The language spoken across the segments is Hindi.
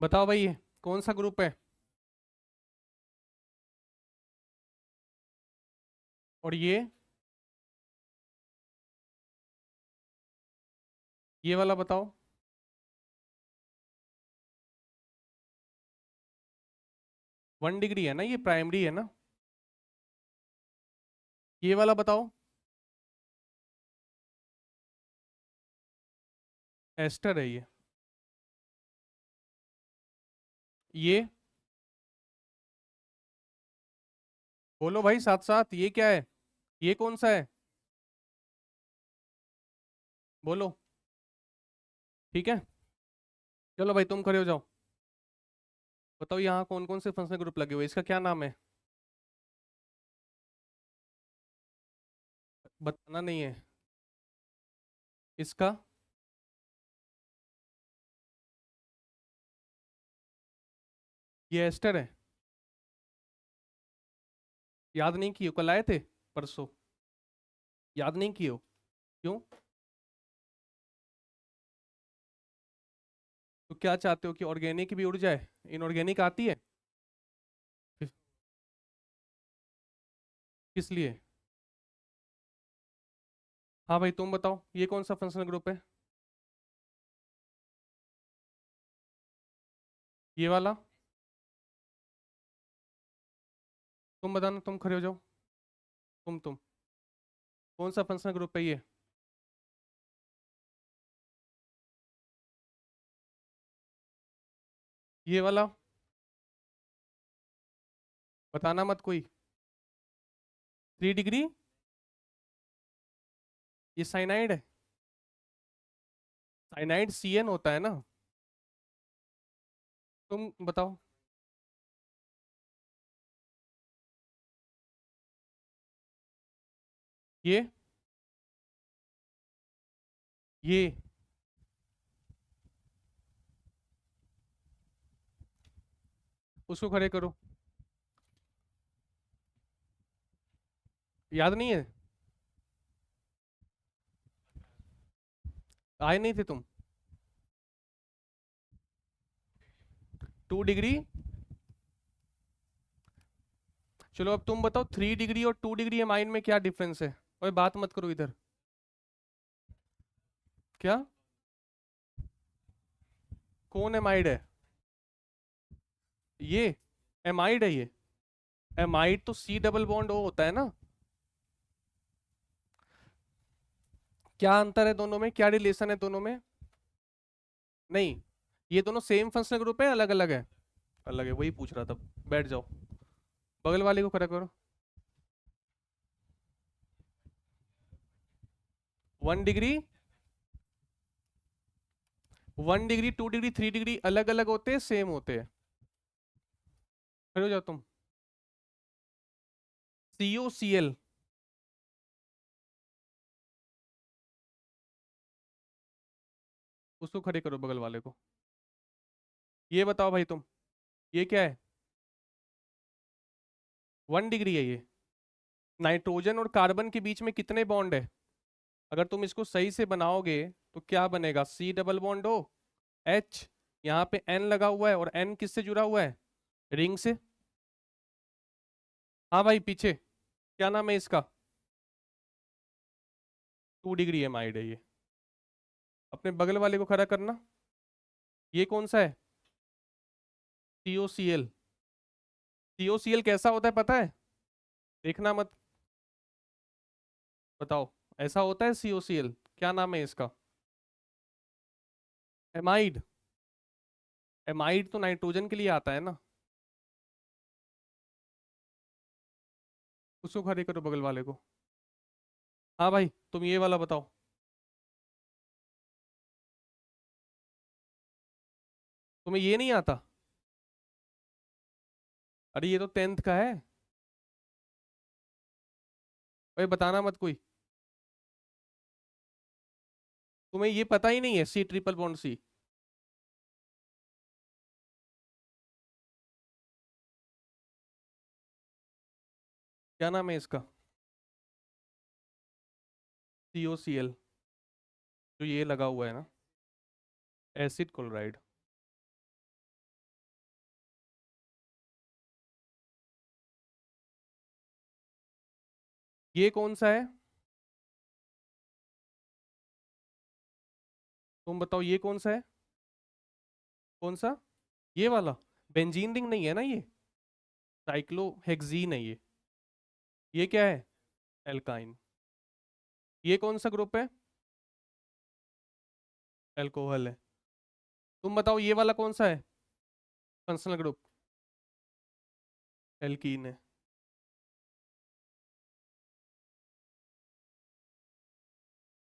बताओ भाई ये कौन सा ग्रुप है? और ये वाला बताओ। वन डिग्री है ना, ये प्राइमरी है ना। ये वाला बताओ। एस्टर है ये। ये बोलो भाई साथ साथ, ये क्या है? ये कौन सा है? बोलो। ठीक है। चलो भाई तुम खड़े हो जाओ। बताओ यहाँ कौन कौन से फंक्शनल ग्रुप लगे हुए हैं? इसका क्या नाम है? बताना नहीं है। इसका। ये एस्टर है। याद नहीं किए? कल आए थे, परसों। याद नहीं किए हो? क्यों? तो क्या चाहते हो कि ऑर्गेनिक भी उड़ जाए? इनऑर्गेनिक आती है? किस किस लिए? हाँ भाई तुम बताओ, ये कौन सा फंक्शनल ग्रुप है? ये वाला। तुम बताना, तुम खड़े हो जाओ। तुम कौन सा फंक्शनल ग्रुप है ये? ये वाला। बताना मत कोई। 3 डिग्री। ये साइनाइड है। साइनाइड CN होता है ना। तुम बताओ। ये ये उसको खड़े करो। याद नहीं है? आए नहीं थे तुम? 2 डिग्री। चलो अब तुम बताओ, 3 डिग्री और 2 डिग्री एमाइन में क्या डिफरेंस है? ओए बात मत करो इधर। क्या? कौन एमाइड है? ये एमाइड है ये। एमाइड तो C डबल बॉन्ड O होता है ना। क्या अंतर है दोनों में? क्या रिलेशन है दोनों में? नहीं, ये दोनों सेम फंक्शनल ग्रुप है, अलग अलग है? अलग है, वही पूछ रहा था। बैठ जाओ। बगल वाले को खड़ा करो। 1 डिग्री। 1 डिग्री, 2 डिग्री, 3 डिग्री अलग अलग होते हैं, सेम होते हैं? खड़े हो जाओ तुम। COCl। उसको खड़े करो, बगल वाले को। ये बताओ भाई तुम, ये क्या है? 1 डिग्री है ये। नाइट्रोजन और कार्बन के बीच में कितने बॉन्ड है? अगर तुम इसको सही से बनाओगे तो क्या बनेगा? C double bond O H। यहाँ पे N लगा हुआ है, और N किससे जुड़ा हुआ है? रिंग से। हाँ भाई पीछे। क्या नाम है इसका? 2 डिग्री एमाइड है ये। अपने बगल वाले को खड़ा करना। ये कौन सा है? COCl। COCl कैसा होता है पता है? देखना मत। बताओ। ऐसा होता है COCl। क्या नाम है इसका? एमाइड। एमाइड तो नाइट्रोजन के लिए आता है ना। उसको खड़े करो, बगल वाले को। हाँ भाई तुम ये वाला बताओ। तुम्हें ये नहीं आता? अरे ये तो 10th का है। भाई बताना मत कोई। तुम्हें ये पता ही नहीं है, C ट्रिपल बॉन्ड C। क्या नाम है इसका? COCl। जो ये लगा हुआ है ना, एसिड क्लोराइड। ये कौन सा है? तुम बताओ ये कौन सा है? कौन सा? ये वाला? बेंजीन रिंग नहीं है ना ये? साइक्लोहेक्सीन है ये। ये क्या है? एल्काइन। ये कौन सा ग्रुप है? एल्कोहल है। तुम बताओ ये वाला कौन सा है? Functional group? एल्कीन है।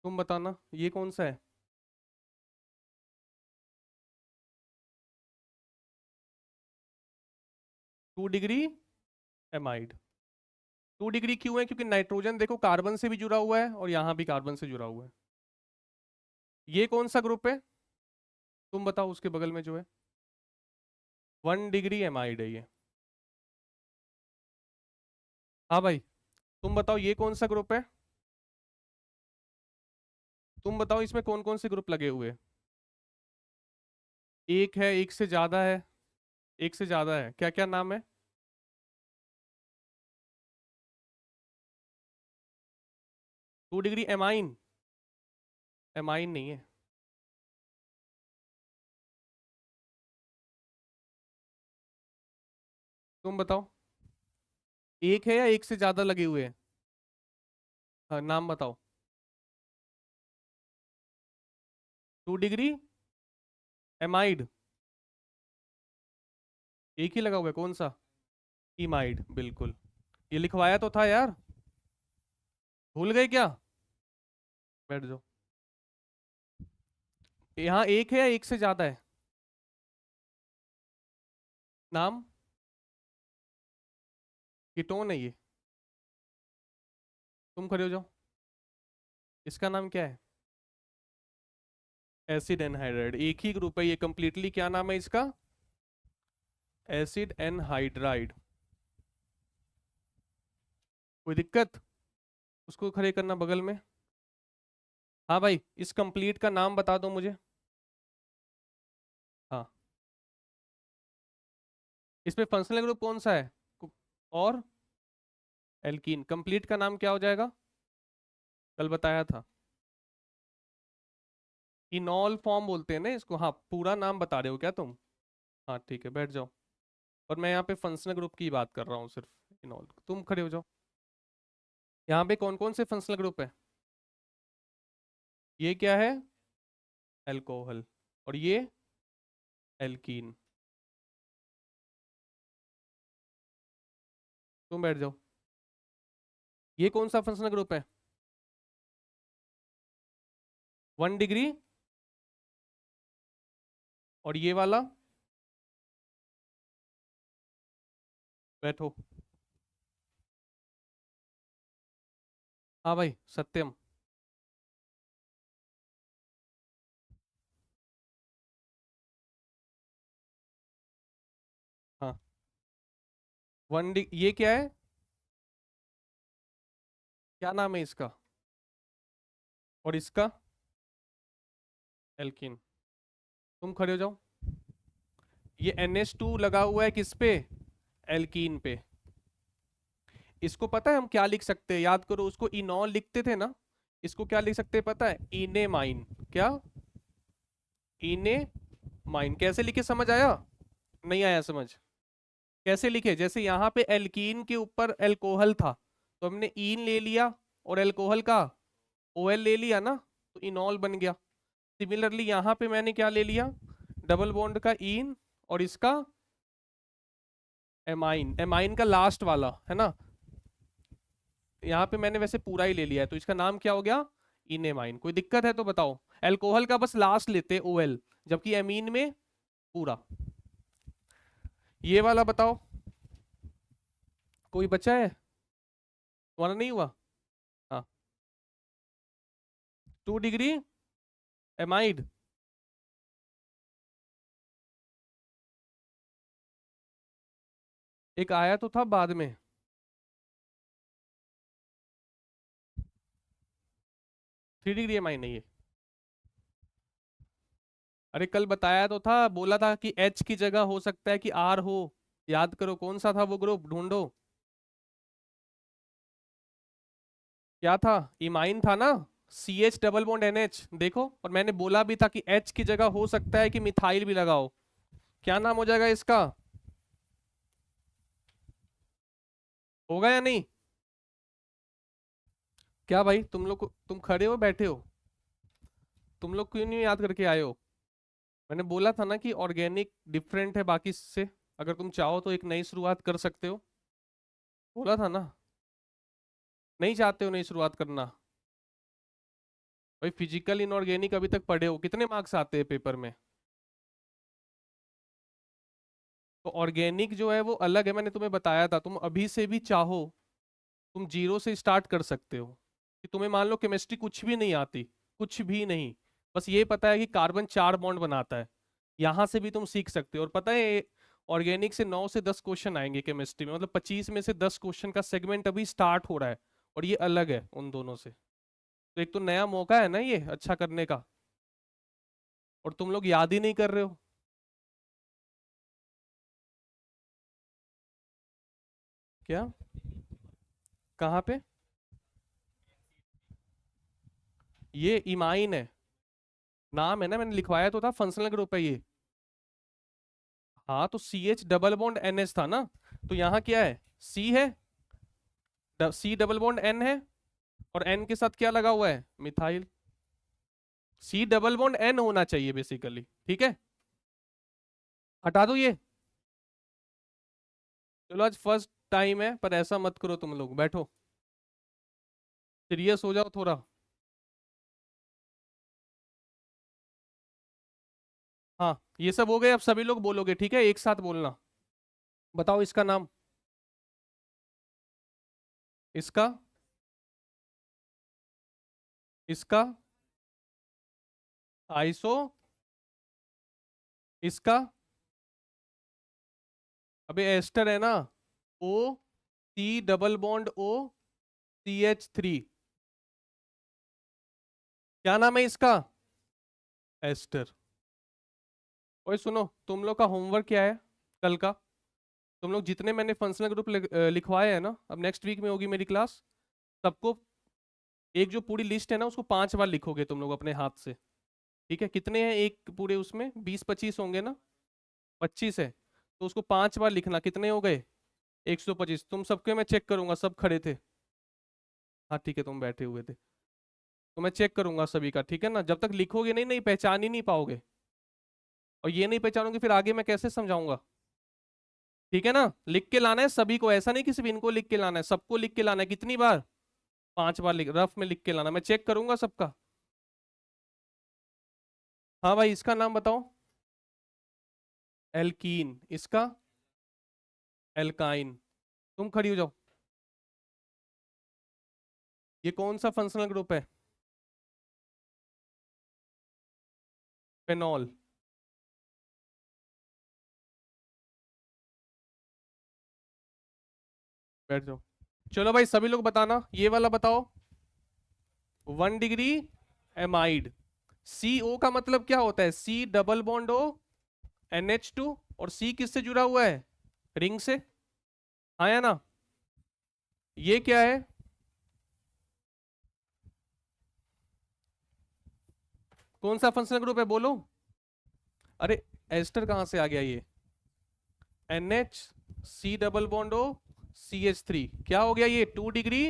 तुम बताना ये कौन सा है? 2 डिग्री एमाइड। 2 डिग्री क्यों है? क्योंकि नाइट्रोजन देखो कार्बन से भी जुड़ा हुआ है और यहाँ भी कार्बन से जुड़ा हुआ है। ये कौन सा ग्रुप है? तुम बताओ उसके बगल में जो है। 1 डिग्री एमाइड है ये। हाँ भाई, तुम बताओ ये कौन सा ग्रुप है? तुम बताओ इसमें कौन कौन से ग्रुप लगे हुए हैं? एक है, एक से ज्यादा है? एक से ज्यादा है, क्या क्या नाम है? 2 डिग्री एमाइन? एमाइन नहीं है। तुम बताओ एक है या एक से ज्यादा लगे हुए हैं? हाँ, नाम बताओ। 2 डिग्री एमाइड? एक ही लगा हुआ है, कौन सा? इमाइड, बिल्कुल। ये लिखवाया तो था यार। भूल गए क्या? बैठ जाओ। यहाँ एक है या एक से ज्यादा है? नाम? कीटोन है ये। तुम खड़े हो जाओ। इसका नाम क्या है? Acid anhydride. एक ही ग्रुप है ये कंप्लीटली। क्या नाम है इसका? Acid anhydride. कोई दिक्कत? उसको खड़े करना बगल में। हाँ भाई, इस कंप्लीट का नाम बता दो मुझे। हाँ। इसमें फंक्शनल ग्रुप कौन सा है? और एल्कीन। कंप्लीट का नाम क्या हो जाएगा? कल बताया था। इनॉल फॉर्म बोलते हैं ना इसको। हाँ, पूरा नाम बता रहे हो क्या तुम? हाँ ठीक है, बैठ जाओ। और मैं यहाँ पे फंक्शनल ग्रुप की बात कर रहा हूँ सिर्फ। इनॉल। तुम खड़े हो जाओ। यहाँ पे कौन कौन से फंक्शनल ग्रुप है? ये क्या है? अल्कोहल। और ये एल्कीन। तुम बैठ जाओ। ये कौन सा फंक्शनल ग्रुप है? 1 डिग्री। और ये वाला? बैठो। हाँ भाई, सत्यम। हाँ। ये क्या है? क्या नाम है इसका? और इसका? एल्कीन। तुम खड़े हो जाओ। ये NH2 लगा हुआ है किस पे? एल्कीन पे। इसको पता है हम क्या लिख सकते हैं? याद करो, उसको इनॉल लिखते थे ना। इसको क्या लिख सकते हैं पता है? इनेमाइन। क्या? इनेमाइन। कैसे लिखे, समझ आया? नहीं आया समझ? कैसे लिखे? जैसे यहाँ पे एल्कीन के ऊपर एल्कोहल था, तो हमने ईन ले लिया, और एल्कोहल का OL ले लिया ना, तो इनॉल बन गया। सिमिलरली यहाँ पे मैंने क्या ले लिया? डबल बॉन्ड का ईन, और इसका एमाइन। एमाइन का लास्ट वाला है ना। यहाँ पे मैंने वैसे पूरा ही ले लिया है, तो इसका नाम क्या हो गया? इनेमाइन। कोई दिक्कत है तो बताओ। एल्कोहल का बस लास्ट लेते OL, जबकि एमीन में पूरा। ये वाला बताओ। कोई बचा है? तुम्हारा नहीं हुआ? हाँ। 2 डिग्री एमाइड। एक आया तो था बाद में। 3 डिग्री एमाइड नहीं है। अरे कल बताया तो था, बोला था कि H की जगह हो सकता है कि R हो। याद करो कौन सा था वो ग्रुप, ढूंढो। क्या था? इमाइन था ना, C H double bond N H. देखो, और मैंने बोला भी था कि एच की जगह हो सकता है कि मिथाइल भी लगाओ। क्या नाम हो जाएगा इसका? होगा या नहीं? क्या भाई, तुम खड़े हो बैठे हो? तुम लोग क्यों नहीं याद करके आए हो? मैंने बोला था ना कि ऑर्गेनिक डिफरेंट है बाकी से। अगर तुम चाहो तो एक नई शुरुआत कर सकते हो। बोला था ना। नहीं चाहते हो नई शुरुआत करना? भाई फिजिकल इनऑर्गेनिक अभी तक पढ़े हो, कितने मार्क्स आते हैं पेपर में? तो ऑर्गेनिक जो है वो अलग है, मैंने तुम्हें बताया था। तुम अभी से भी चाहो, तुम जीरो से स्टार्ट कर सकते हो। कि तुम्हें मान लो केमिस्ट्री कुछ भी नहीं आती, कुछ भी नहीं, बस ये पता है कि कार्बन 4 बॉन्ड बनाता है, यहां से भी तुम सीख सकते हो। और पता है, ऑर्गेनिक से 9 से 10 क्वेश्चन आएंगे केमिस्ट्री में, मतलब 25 में से 10 क्वेश्चन का सेगमेंट अभी स्टार्ट हो रहा है। और ये अलग है उन दोनों से। तो एक तो नया मौका है ना ये अच्छा करने का, और तुम लोग याद ही नहीं कर रहे हो। क्या? कहाँ पे? ये इमाइन है, नाम है ना, मैंने लिखवाया तो था, फंक्शनल ग्रुप है ये। हाँ तो C H double bond N H था ना, तो यहाँ क्या है? सी है, सी डबल बॉन्ड एन है, और एन के साथ क्या लगा हुआ है? Methyl. C double bond N होना चाहिए बेसिकली, ठीक है। हटा दो ये। चलो आज फर्स्ट टाइम है, पर ऐसा मत करो, तुम लोग बैठो, सीरियस हो जाओ थोड़ा। हाँ ये सब हो गए, अब सभी लोग बोलोगे, ठीक है, एक साथ बोलना। बताओ इसका नाम। इसका? इसका? आइसो? इसका? अबे एस्टर है ना, O C double bond O C H three. क्या नाम है इसका? एस्टर। ओए सुनो, तुम लोग का होमवर्क क्या है कल का? तुम लोग जितने मैंने फंक्शनल ग्रुप लिखवाए हैं ना, अब नेक्स्ट वीक में होगी मेरी क्लास, सबको एक जो पूरी लिस्ट है ना उसको 5 बार लिखोगे तुम लोग अपने हाथ से। ठीक है? कितने हैं एक पूरे उसमें, 20-25 होंगे ना? 25 है, तो उसको 5 बार लिखना। कितने हो गए? 125। तुम सबके मैं चेक करूंगा, सब खड़े थे? हाँ ठीक है, तुम बैठे हुए थे, तो मैं चेक करूंगा सभी का, ठीक है ना? जब तक लिखोगे नहीं, नहीं पहचान ही नहीं पाओगे। और ये नहीं पहचानोगे फिर आगे मैं कैसे समझाऊंगा? ठीक है ना? लिख के लाना है सभी को, ऐसा नहीं कि सिर्फ इनको लिख के लाना है, सबको लिख के लाना है। कितनी बार? 5 बार लिख, रफ में लिख के लाना, मैं चेक करूंगा सबका। हाँ भाई, इसका नाम बताओ। एल्कीन। इसका? एल्काइन। तुम खड़ी हो जाओ। ये कौन सा फंक्शनल ग्रुप है? फेनॉल। बैठ जाओ। चलो भाई सभी लोग बताना, ये वाला बताओ। 1 डिग्री एमाइड। सी ओ का मतलब क्या होता है? C double bond O NH2। और सी किससे जुड़ा हुआ है? रिंग से। हाँ या ना? ये क्या है? कौन सा फंक्शनल ग्रुप है बोलो? अरे एस्टर कहाँ से आ गया ये? NH, C double bond O CH3। क्या हो गया ये? 2 डिग्री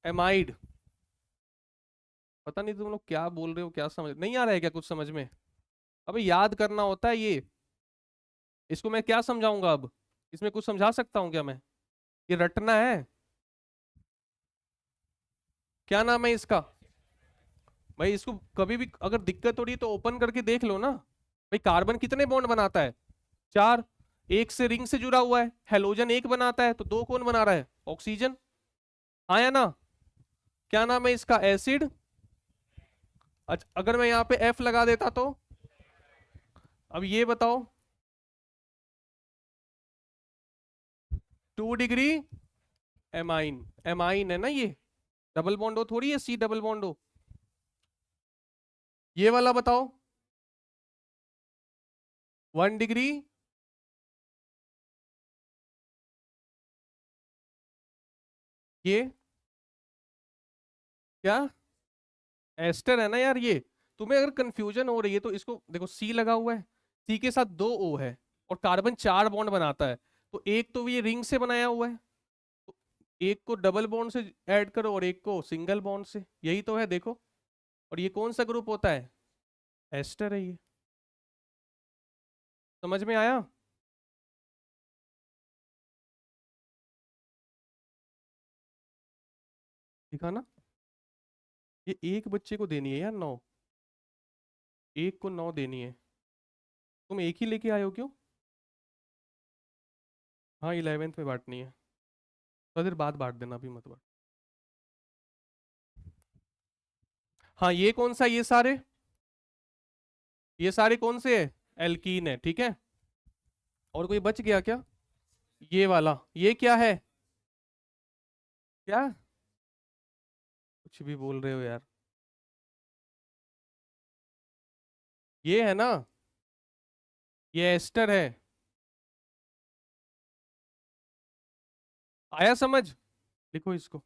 एमाइड। पता नहीं तुम लोग क्या बोल रहे हो, क्या समझ नहीं आ रहा है क्या कुछ समझ में? अबे याद करना होता है ये। इसको मैं क्या समझाऊंगा अब? इसमें कुछ समझा सकता हूँ क्या मैं? ये रटना है। क्या नाम है इसका? भाई इसको कभी भी अगर दिक्कत हो रही है तो ओपन करके देख लो ना। भाई कार्बन कितने बॉन्ड बनाता है? 4। एक से रिंग से जुड़ा हुआ है, हेलोजन एक बनाता है, तो दो कौन बना रहा है? ऑक्सीजन। हाँ या ना? क्या नाम है इसका? एसिड। अच्छा अगर मैं यहाँ पे F लगा देता तो? अब ये बताओ। 2 डिग्री एमाइन। एमाइन है ना ये, डबल बॉन्ड हो थोड़ी है सी डबल बॉन्ड हो। ये वाला बताओ। 1 डिग्री। ये क्या एस्टर है ना यार ये। तुम्हें अगर कंफ्यूजन हो रही है तो इसको देखो, सी लगा हुआ है, सी के साथ दो ओ है, और कार्बन चार बॉन्ड बनाता है। तो एक तो ये रिंग से बनाया हुआ है, तो एक को डबल बॉन्ड से ऐड करो और एक को सिंगल बॉन्ड से, यही तो है देखो। और ये कौन सा ग्रुप होता है? एस्टर है ये। समझ में आया? दिखा ना। ये एक बच्चे को देनी है यार 9, एक को 9 देनी है। तुम एक ही लेके आए हो क्यों? हाँ 11th में बांटनी है, तो फिर बाद बांट देना, अभी मत बांट। हाँ ये कौन सा, ये सारे कौन से है? एल्कीन है, ठीक है। और कोई बच गया क्या? ये वाला, ये क्या है? क्या कुछ भी बोल रहे हो यार। ये है ना, ये एस्टर है। आया समझ? लिखो इसको।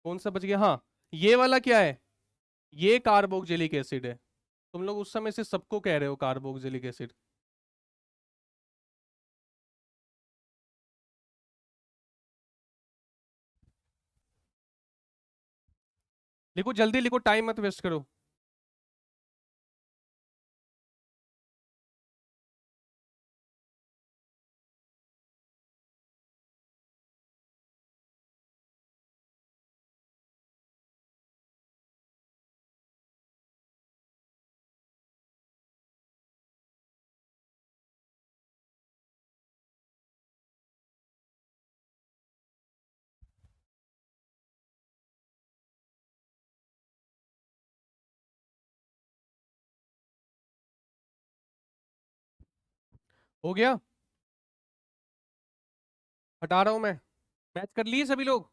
कौन सा बच गया? हाँ ये वाला क्या है? ये कार्बोक्जिलिक एसिड है। तुम लोग उस समय से सबको कह रहे हो कार्बोक्जिलिक एसिड। लिखो जल्दी लिखो, टाइम मत वेस्ट करो। हो गया? हटा रहा हूं मैं। मैच कर लिए सभी लोग?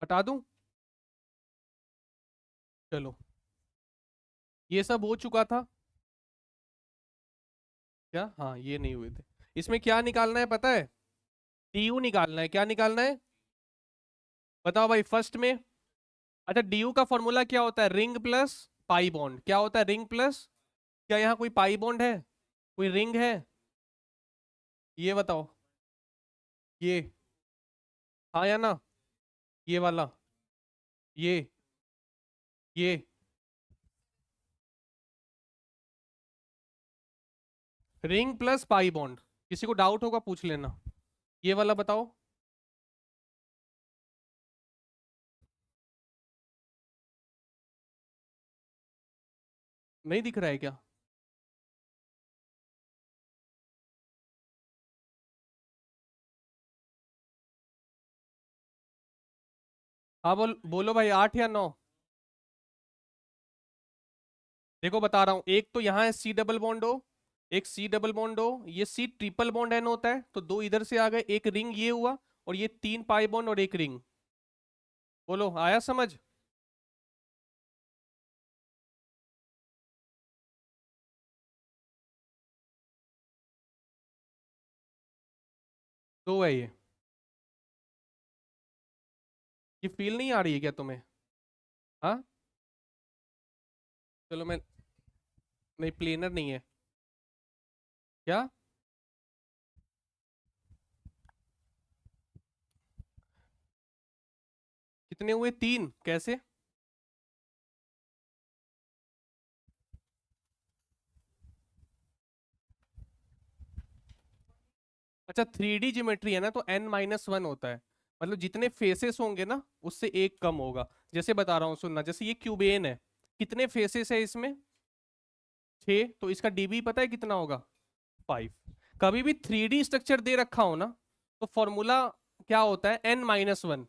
हटा दूं? चलो, ये सब हो चुका था। क्या? हाँ ये नहीं हुए थे। इसमें क्या निकालना है पता है? डीयू निकालना है। क्या निकालना है? बताओ भाई फर्स्ट में। अच्छा, डीयू का फॉर्मूला क्या होता है? Ring plus pi bond. क्या होता है रिंग प्लस? क्या यहाँ कोई पाई बॉन्ड है? कोई रिंग है? ये बताओ। ये, हाँ या ना? ये वाला, ये रिंग प्लस पाई बॉन्ड। किसी को डाउट होगा पूछ लेना। ये वाला बताओ। नहीं दिख रहा है क्या? हाँ बोलो भाई, 8 या 9? देखो बता रहा हूँ, एक तो यहाँ है सी डबल बॉन्ड ओ, एक सी डबल बॉन्ड ओ, ये सी ट्रिपल बॉन्ड एन होता है, तो दो इधर से आ गए, एक रिंग ये हुआ, और ये तीन पाई बॉन्ड और एक रिंग। बोलो आया समझ? दो है ये। ये फील नहीं आ रही है क्या तुम्हें? हाँ, चलो मैं, नहीं प्लेनर नहीं है। क्या? कितने हुए? तीन कैसे? अच्छा, 3D ज्योमेट्री है ना, तो n-1 होता है। मतलब जितने फेसेस होंगे ना, उससे एक कम होगा। जैसे बता रहा हूँ सुनना, जैसे ये क्यूबेन है, कितने फेसेस है इसमें? 6, तो इसका डीबी पता है कितना होगा? 5। कभी भी 3D स्ट्रक्चर दे रखा हो ना, तो फॉर्मूला क्या होता है? n-1।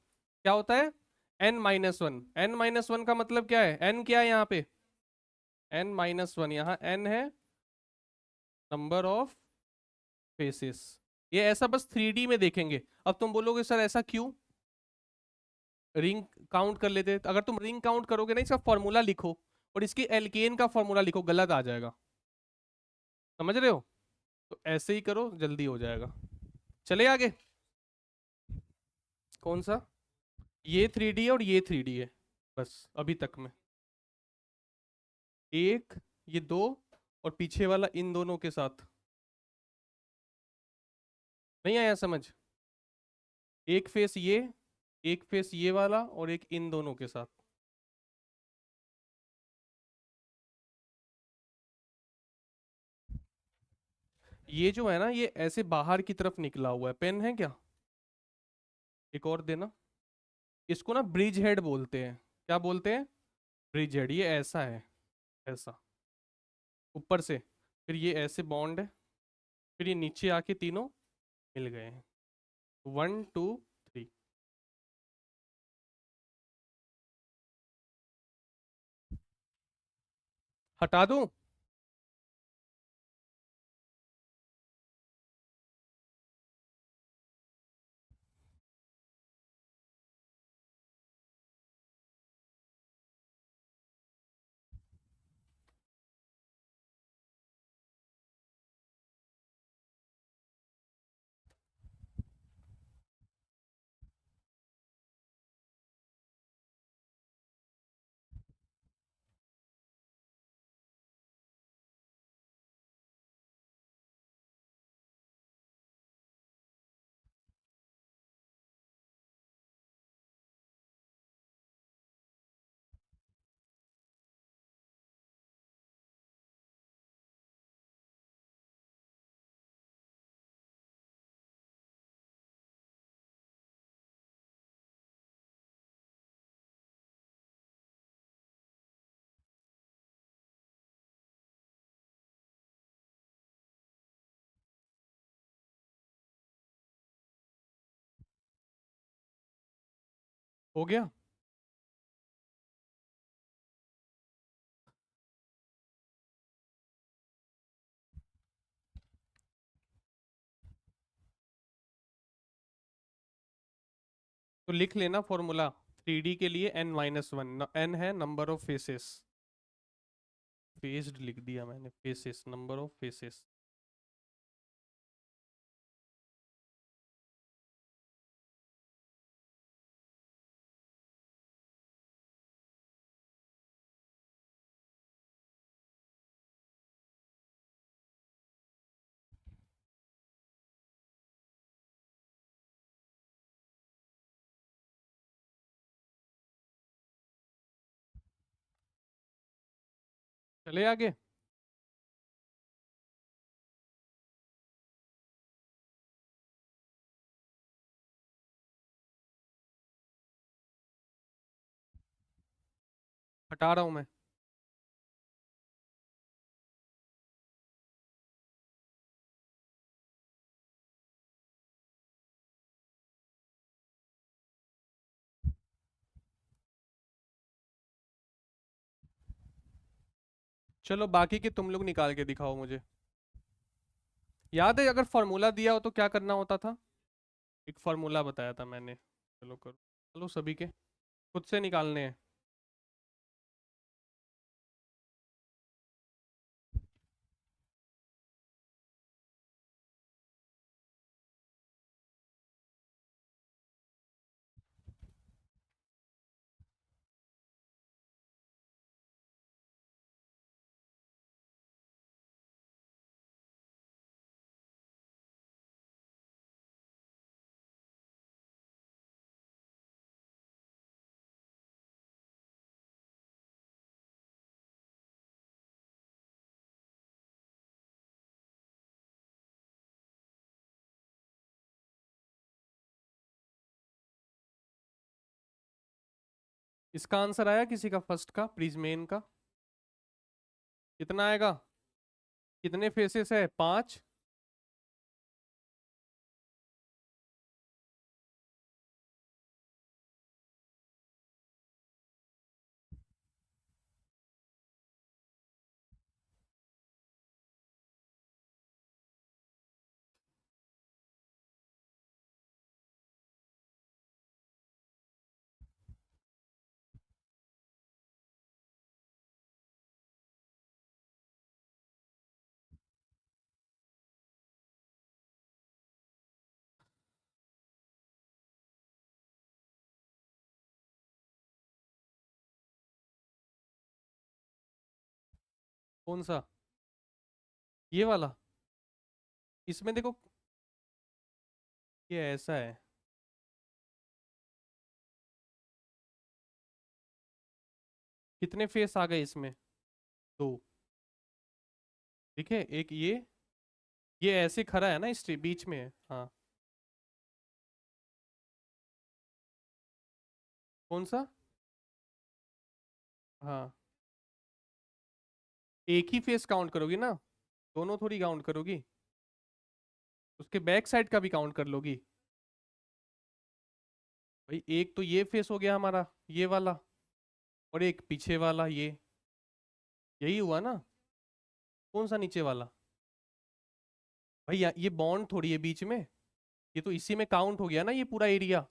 क्या होता है? n-1। n-1 का मतलब क्या है? n क्या है यहाँ पे? n-1, यहाँ n है नंबर ऑफ फेसेस। ये ऐसा बस 3D में देखेंगे। अब तुम बोलोगे सर ऐसा क्यों? रिंग काउंट कर लेते, अगर तुम रिंग काउंट करोगे ना, इसका फॉर्मूला लिखो और इसकी एल्केन का फॉर्मूला लिखो, गलत आ जाएगा। समझ रहे हो? तो ऐसे ही करो, जल्दी हो जाएगा। चले आगे। कौन सा? ये 3D है और ये 3D है, बस अभी तक में। एक, ये दो, और पीछे वाला इन दोनों के साथ। नहीं आया समझ? एक फेस ये, एक फेस ये वाला, और एक इन दोनों के साथ। ये जो है ना, ये ऐसे बाहर की तरफ निकला हुआ है। पेन है क्या? एक और देना। इसको ना ब्रिज हेड बोलते हैं। क्या बोलते हैं? Bridge head. ये ऐसा है, ऐसा ऊपर से, फिर ये ऐसे बॉन्ड है, फिर ये नीचे आके तीनों मिल गए हैं। 1 2 3। हटा दूं? हो गया। तो लिख लेना फॉर्मूला। 3D के लिए n-1, n है नंबर ऑफ फेसेस। फेस्ड लिख दिया मैंने, फेसेस, नंबर ऑफ फेसेस। चले आगे। हटा रहा हूं मैं। चलो बाकी के तुम लोग निकाल के दिखाओ मुझे। याद है, अगर फॉर्मूला दिया हो तो क्या करना होता था? एक फॉर्मूला बताया था मैंने। चलो करो। चलो सभी के खुद से निकालने हैं। इसका आंसर आया किसी का, फर्स्ट का, प्रिज्मेन का? कितना आएगा? कितने फेसेस है? 5। कौन सा? ये वाला? इसमें देखो, ये ऐसा है। कितने फेस आ गए इसमें? दो। ठीक है, एक ये ऐसे खड़ा है ना, इस बीच में है, हाँ। कौन सा? हाँ, एक ही फेस काउंट करोगी ना, दोनों थोड़ी काउंट करोगी। उसके बैक साइड का भी काउंट कर लोगी। भाई एक तो ये फेस हो गया हमारा, ये वाला, और एक पीछे वाला ये। यही हुआ ना? कौन सा नीचे वाला? भाई ये बॉन्ड थोड़ी है बीच में, ये तो इसी में काउंट हो गया ना, ये पूरा एरिया।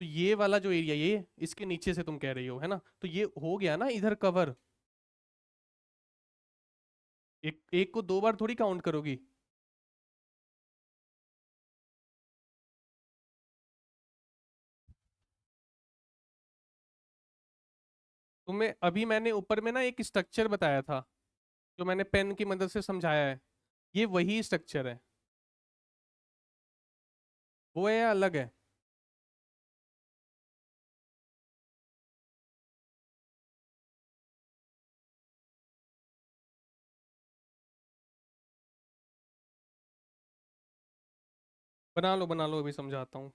तो ये वाला जो एरिया, ये इसके नीचे से तुम कह रही हो है ना, तो ये हो गया ना इधर कवर। एक एक को दो बार थोड़ी काउंट करोगी। तुम्हें अभी मैंने ऊपर में ना एक स्ट्रक्चर बताया था, जो मैंने पेन की मदद से समझाया है, ये वही स्ट्रक्चर है। वो है या अलग है? बना लो, अभी समझाता हूँ।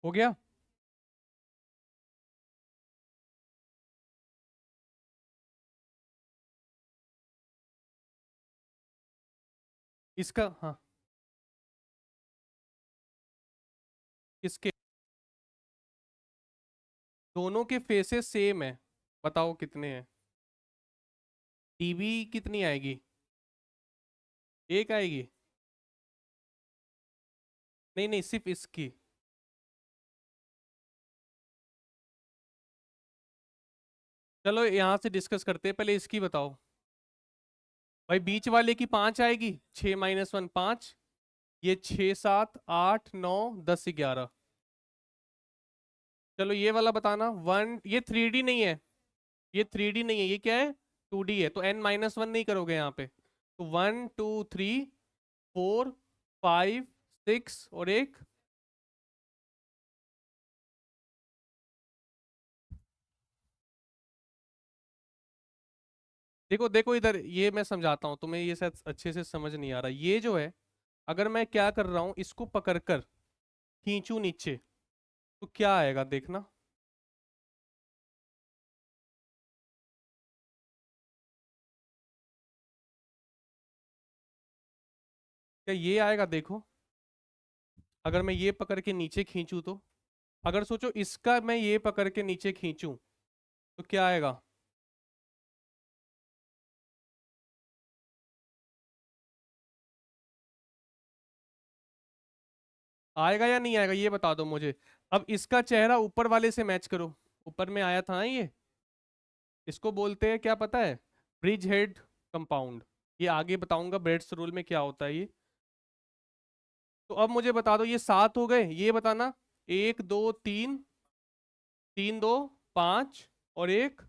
हो गया? इसका, हाँ। इसके दोनों के फेसेस सेम है, बताओ कितने हैं? टीवी कितनी आएगी? एक आएगी? नहीं नहीं, सिर्फ इसकी। चलो यहाँ से डिस्कस करते हैं, पहले इसकी बताओ। भाई बीच वाले की पांच आएगी, 6 - 1 5। ये 6 7 8 9 10 11। चलो ये वाला बताना, वन, ये 3D नहीं है, ये 3D नहीं है, ये क्या है? 2D है, तो n - 1 नहीं करोगे यहाँ पे, तो 1 2 3 4 5 6 और एक। देखो देखो इधर, ये मैं समझाता हूँ तुम्हें, ये शायद अच्छे से समझ नहीं आ रहा, ये जो है, अगर मैं क्या कर रहा हूँ, इसको पकड़कर खींचू नीचे, तो क्या आएगा देखना। क्या ये आएगा देखो? अगर मैं ये पकड़ के नीचे खींचूं तो, अगर सोचो इसका मैं ये पकड़ के नीचे खींचूं, तो क्या आएगा? आएगा या नहीं आएगा, ये बता दो मुझे। अब इसका चेहरा ऊपर वाले से मैच करो, ऊपर में आया था ना ये, इसको बोलते हैं क्या पता है? Bridge head compound. ये आगे बताऊंगा ब्रेड्स रूल में क्या होता है ये। तो अब मुझे बता दो, ये 7 हो गए, ये बताना। 1 2 3, 3 2 5 और एक।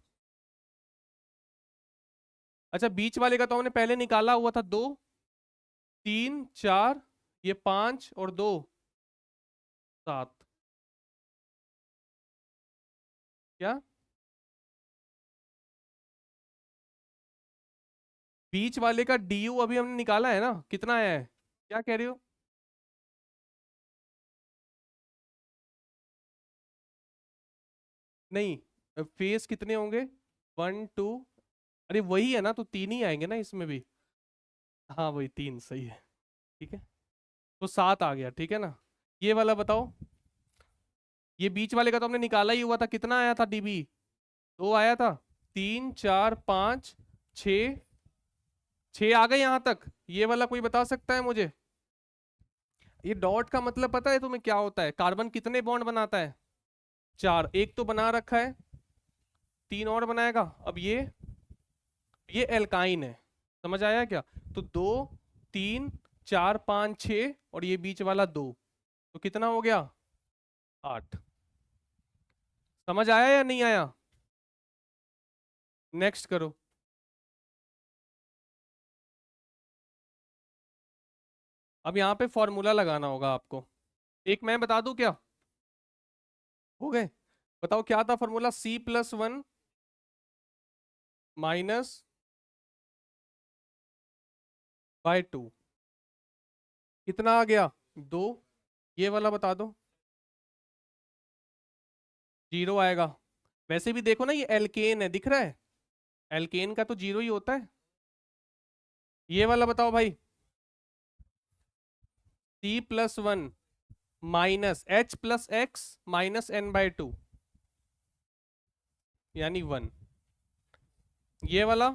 अच्छा, बीच वाले का तो हमने पहले निकाला हुआ था, 2 3 4, ये 5 और 2 7। क्या बीच वाले का डी यू अभी हमने निकाला है ना, कितना आया है? क्या कह रहे हो? नहीं, फेस कितने होंगे? 1 2। अरे वही है ना, तो 3 ही आएंगे ना इसमें भी। हाँ वही 3 सही है। ठीक है, तो 7 आ गया, ठीक है ना। ये वाला बताओ। ये बीच वाले का तो हमने निकाला ही हुआ था, कितना आया था डीबी? 2 आया था। 3 4 5 6। 6 आ गए यहाँ तक। ये वाला कोई बता सकता है मुझे? ये डॉट का मतलब पता है तुम्हें क्या होता है? कार्बन कितने बॉन्ड बनाता है? 4, एक तो बना रखा है, 3 और बनाएगा। अब ये एल्काइन है, समझ आया क्या? तो 2 3 4 5 6 और ये बीच वाला 2, तो कितना हो गया? 8। समझ आया या नहीं आया? नेक्स्ट करो। अब यहाँ पे फॉर्मूला लगाना होगा आपको। एक मैं बता दूं क्या? हो गए? बताओ क्या था फॉर्मूला? C+1 -2। कितना आ गया? 2। ये वाला बता दो। 0 आएगा। वैसे भी देखो ना, ये एल्केन है, दिख रहा है? एल्केन का तो 0 ही होता है। ये वाला बताओ भाई। C+1 -H+X-N/2 यानी 1। ये वाला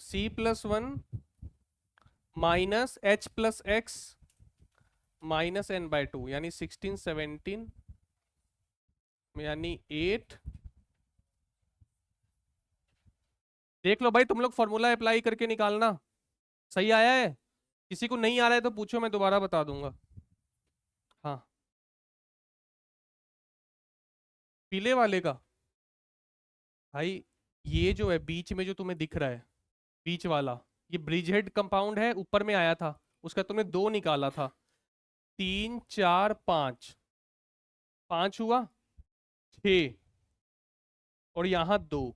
C+1 -H+X-N/2 यानी 16 17 यानी 8। देख लो भाई, तुम लोग फॉर्मूला अप्लाई करके निकालना। सही आया है? किसी को नहीं आ रहा है तो पूछो, मैं दोबारा बता दूंगा। हाँ, पीले वाले का भाई, ये जो है बीच में जो तुम्हें दिख रहा है, बीच वाला, ये ब्रिजहेड कंपाउंड है, ऊपर में आया था। उसका तुमने 2 निकाला था। 3 4 5, 5 हुआ। 6 और यहाँ 2,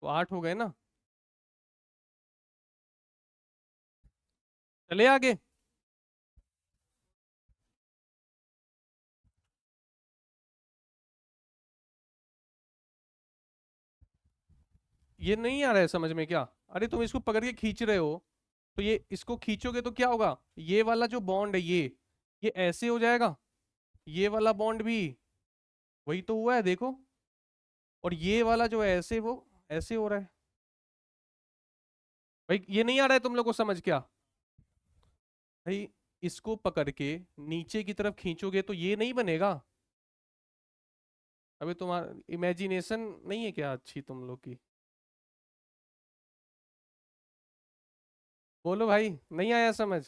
तो 8 हो गए ना। चले आगे। ये नहीं आ रहा है समझ में क्या? अरे तुम इसको पकड़ के खींच रहे हो, तो ये इसको खींचोगे तो क्या होगा? ये वाला जो बॉन्ड है ये ऐसे हो जाएगा। ये वाला बॉन्ड भी वही तो हुआ है, देखो। और ये वाला जो है ऐसे, वो ऐसे हो रहा है। भाई ये नहीं आ रहा है तुम लोग को समझ क्या? भाई इसको पकड़ के नीचे की तरफ खींचोगे तो ये नहीं बनेगा। अबे तुम्हारा इमेजिनेशन नहीं है क्या अच्छी तुम लोग की? बोलो भाई, नहीं आया समझ?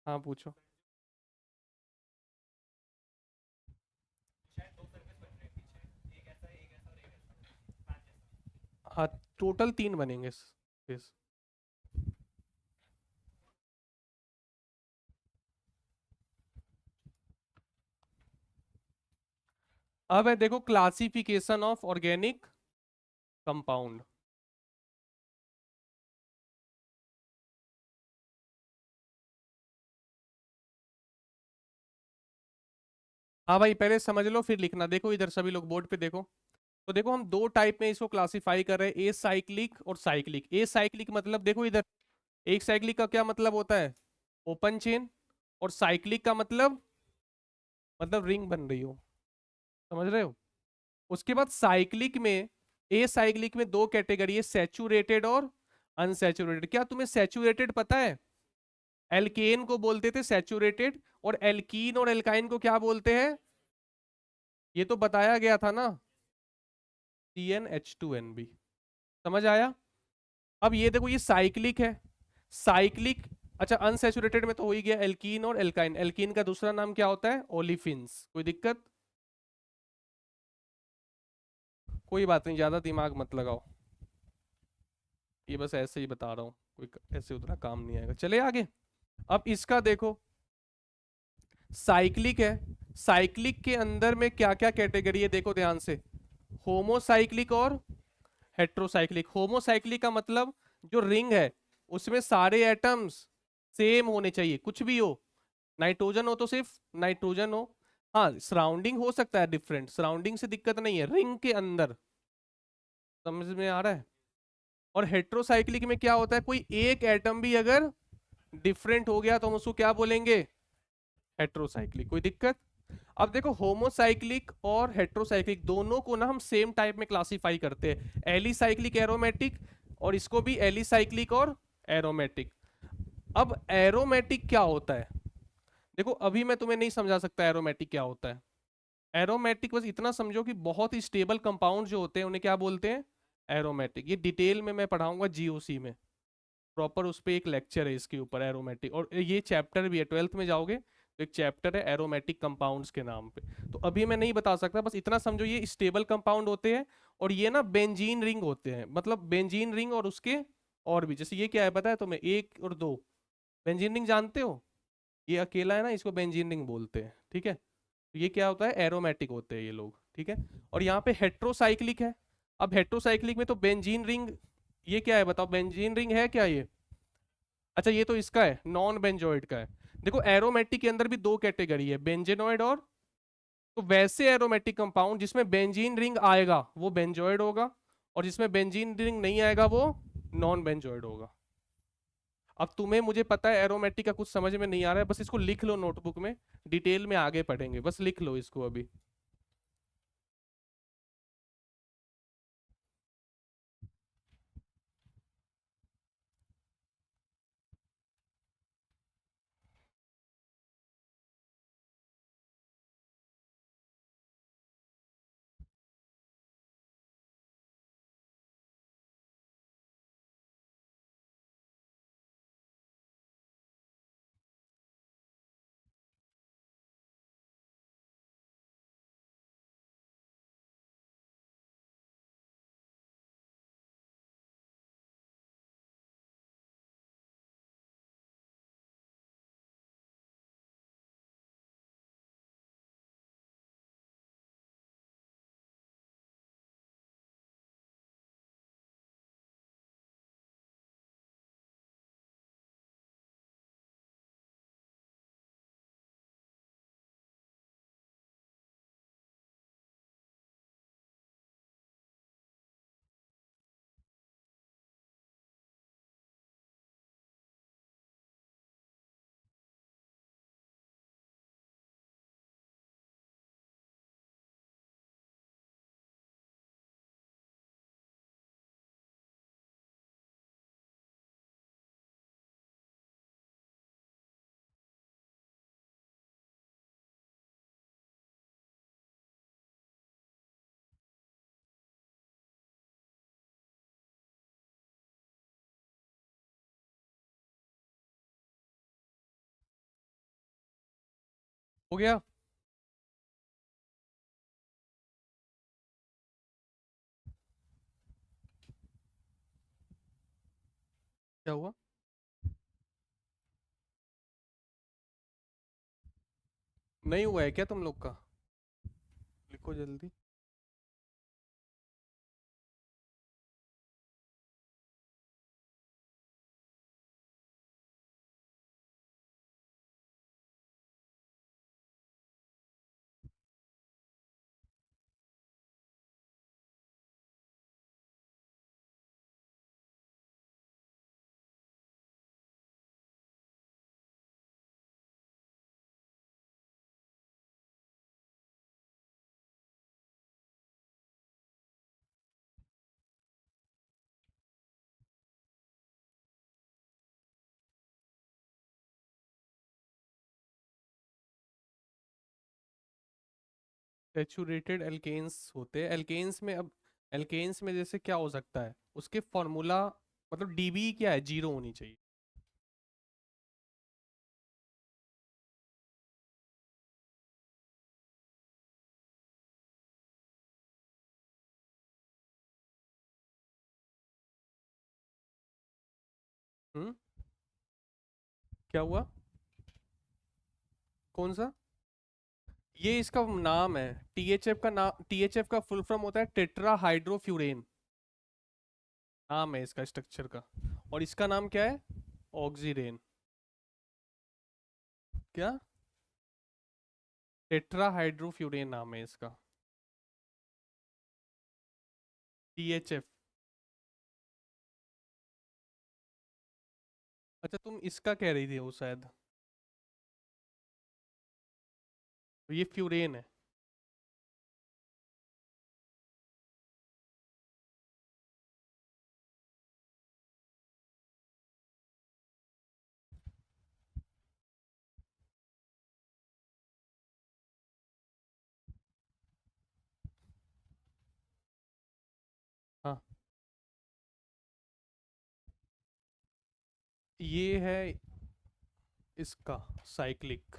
हाँ पूछो। हाँ, टोटल 3 बनेंगे फेस। अब है देखो, क्लासिफिकेशन ऑफ ऑर्गेनिक कंपाउंड। हाँ भाई, पहले समझ लो फिर लिखना। देखो इधर सभी लोग बोर्ड पे देखो। तो देखो, हम 2 टाइप में इसको क्लासिफाई कर रहे हैं, ए साइक्लिक और साइक्लिक। ए साइक्लिक मतलब देखो इधर, एक साइक्लिक का क्या मतलब होता है? Open chain. और साइक्लिक का मतलब रिंग बन रही हो। समझ रहे हो? उसके बाद साइक्लिक में, ए साइक्लिक में 2 कैटेगरी है, सैचुरेटेड और अनसैचुरेटेड। क्या तुम्हें सैचुरेटेड पता है? एल्केन को बोलते थे सैचुरेटेड, और एल्कीन और एल्काइन को क्या बोलते हैं? ये तो बताया गया था ना। CnH2n भी। समझ आया? अब ये देखो, ये साइक्लिक है, साइक्लिक। अच्छा, अनसैचुरेटेड में तो हो ही गया, एल्कीन और एल्काइन। एल्कीन का दूसरा नाम क्या होता है? ओलिफिन्स। कोई दिक्कत? कोई बात नहीं, ज्यादा दिमाग मत लगाओ, ये बस ऐसे ही बता रहा हूँ, ऐसे उतना काम नहीं आएगा। चले आगे। अब इसका देखो, साइक्लिक है, साइक्लिक के अंदर में क्या क्या कैटेगरी है देखो ध्यान से। होमोसाइक्लिक और हेट्रोसाइक्लिक। होमोसाइक्लिक का मतलब जो रिंग है उसमें सारे एटम्स सेम होने चाहिए, कुछ भी हो, नाइट्रोजन हो तो सिर्फ नाइट्रोजन हो। हाँ, सराउंडिंग हो सकता है डिफरेंट, सराउंडिंग से दिक्कत नहीं है, रिंग के अंदर। समझ में आ रहा है? और हेट्रोसाइक्लिक में क्या होता है, कोई एक एटम भी अगर डिफरेंट हो गया तो हम उसको क्या बोलेंगे? हेट्रोसाइक्लिक। कोई दिक्कत? अब देखो, होमोसाइक्लिक और हेट्रोसाइक्लिक दोनों को ना हम सेम टाइप में क्लासिफाई करते हैं, एलिसाइक्लिक एरोमेटिक, और इसको भी एलिसाइक्लिक और एरोमेटिक। अब एरोमेटिक क्या होता है? देखो, अभी मैं तुम्हें नहीं समझा सकता एरोमेटिक क्या होता है। एरोमेटिक बस इतना समझो कि बहुत ही स्टेबल कंपाउंड जो होते हैं उन्हें क्या बोलते हैं? एरोमेटिक। ये डिटेल में मैं पढ़ाऊंगा जीओसी में, प्रॉपर उस पे एक लेक्चर है इसके ऊपर, एरोमेटिक। और ये चैप्टर भी है, 12th में जाओगे तो एक चैप्टर है एरोमेटिक कंपाउंड्स के नाम पे। तो अभी मैं नहीं बता सकता, बस इतना समझो ये स्टेबल कंपाउंड होते हैं, और ये ना बेंजीन रिंग होते हैं। मतलब बेंजीन रिंग और उसके और भी, जैसे ये क्या है पता है तुम्हें? 1 और 2 बेंजीन रिंग जानते हो? ये अकेला है ना, इसको बेंजीन रिंग बोलते हैं, ठीक है? तो ये क्या होता है? एरोमेटिक होते हैं ये लोग, ठीक है? और यहाँ पे हेट्रोसाइक्लिक है। अब हेट्रोसाइक्लिक में तो बेंजीन रिंग, ये क्या है बताओ, बेंजीन रिंग है क्या ये? अच्छा, ये तो इसका है, नॉन बेंजोइड का है। देखो, एरोमेटिक के अंदर भी दो कैटेगरी है, बेंजेनोइड और, तो वैसे एरोमेटिक कंपाउंड जिसमें बेंजीन रिंग आएगा वो बेंजोइड होगा, और जिसमें बेंजीन रिंग नहीं आएगा वो नॉन बेंजोइड होगा। अब तुम्हें, मुझे पता है एरोमेटिक का कुछ समझ में नहीं आ रहा है, बस इसको लिख लो नोटबुक में, डिटेल में आगे पढ़ेंगे, बस लिख लो इसको अभी। हो गया? क्या हुआ? नहीं हुआ है क्या तुम लोग का? लिखो जल्दी। सैचुरेटेड एल्केन्स होते हैं, एल्केन्स में अब एल्केन्स में जैसे क्या हो सकता है, उसके फॉर्मूला मतलब डीबी क्या है, जीरो होनी चाहिए। हम्म, क्या हुआ? कौन सा? ये इसका नाम है, टीएचएफ का नाम, टीएचएफ का फुल फॉर्म होता है टेट्रा हाइड्रोफ्यूरेन, नाम है इसका स्ट्रक्चर का। और इसका नाम क्या है? ऑक्सीरेन। क्या? टेट्रा हाइड्रोफ्यूरेन नाम है इसका, टीएचएफ। अच्छा, तुम इसका कह रही थी वो शायद, ये फ्यूरेन है। हाँ, ये है इसका साइक्लिक।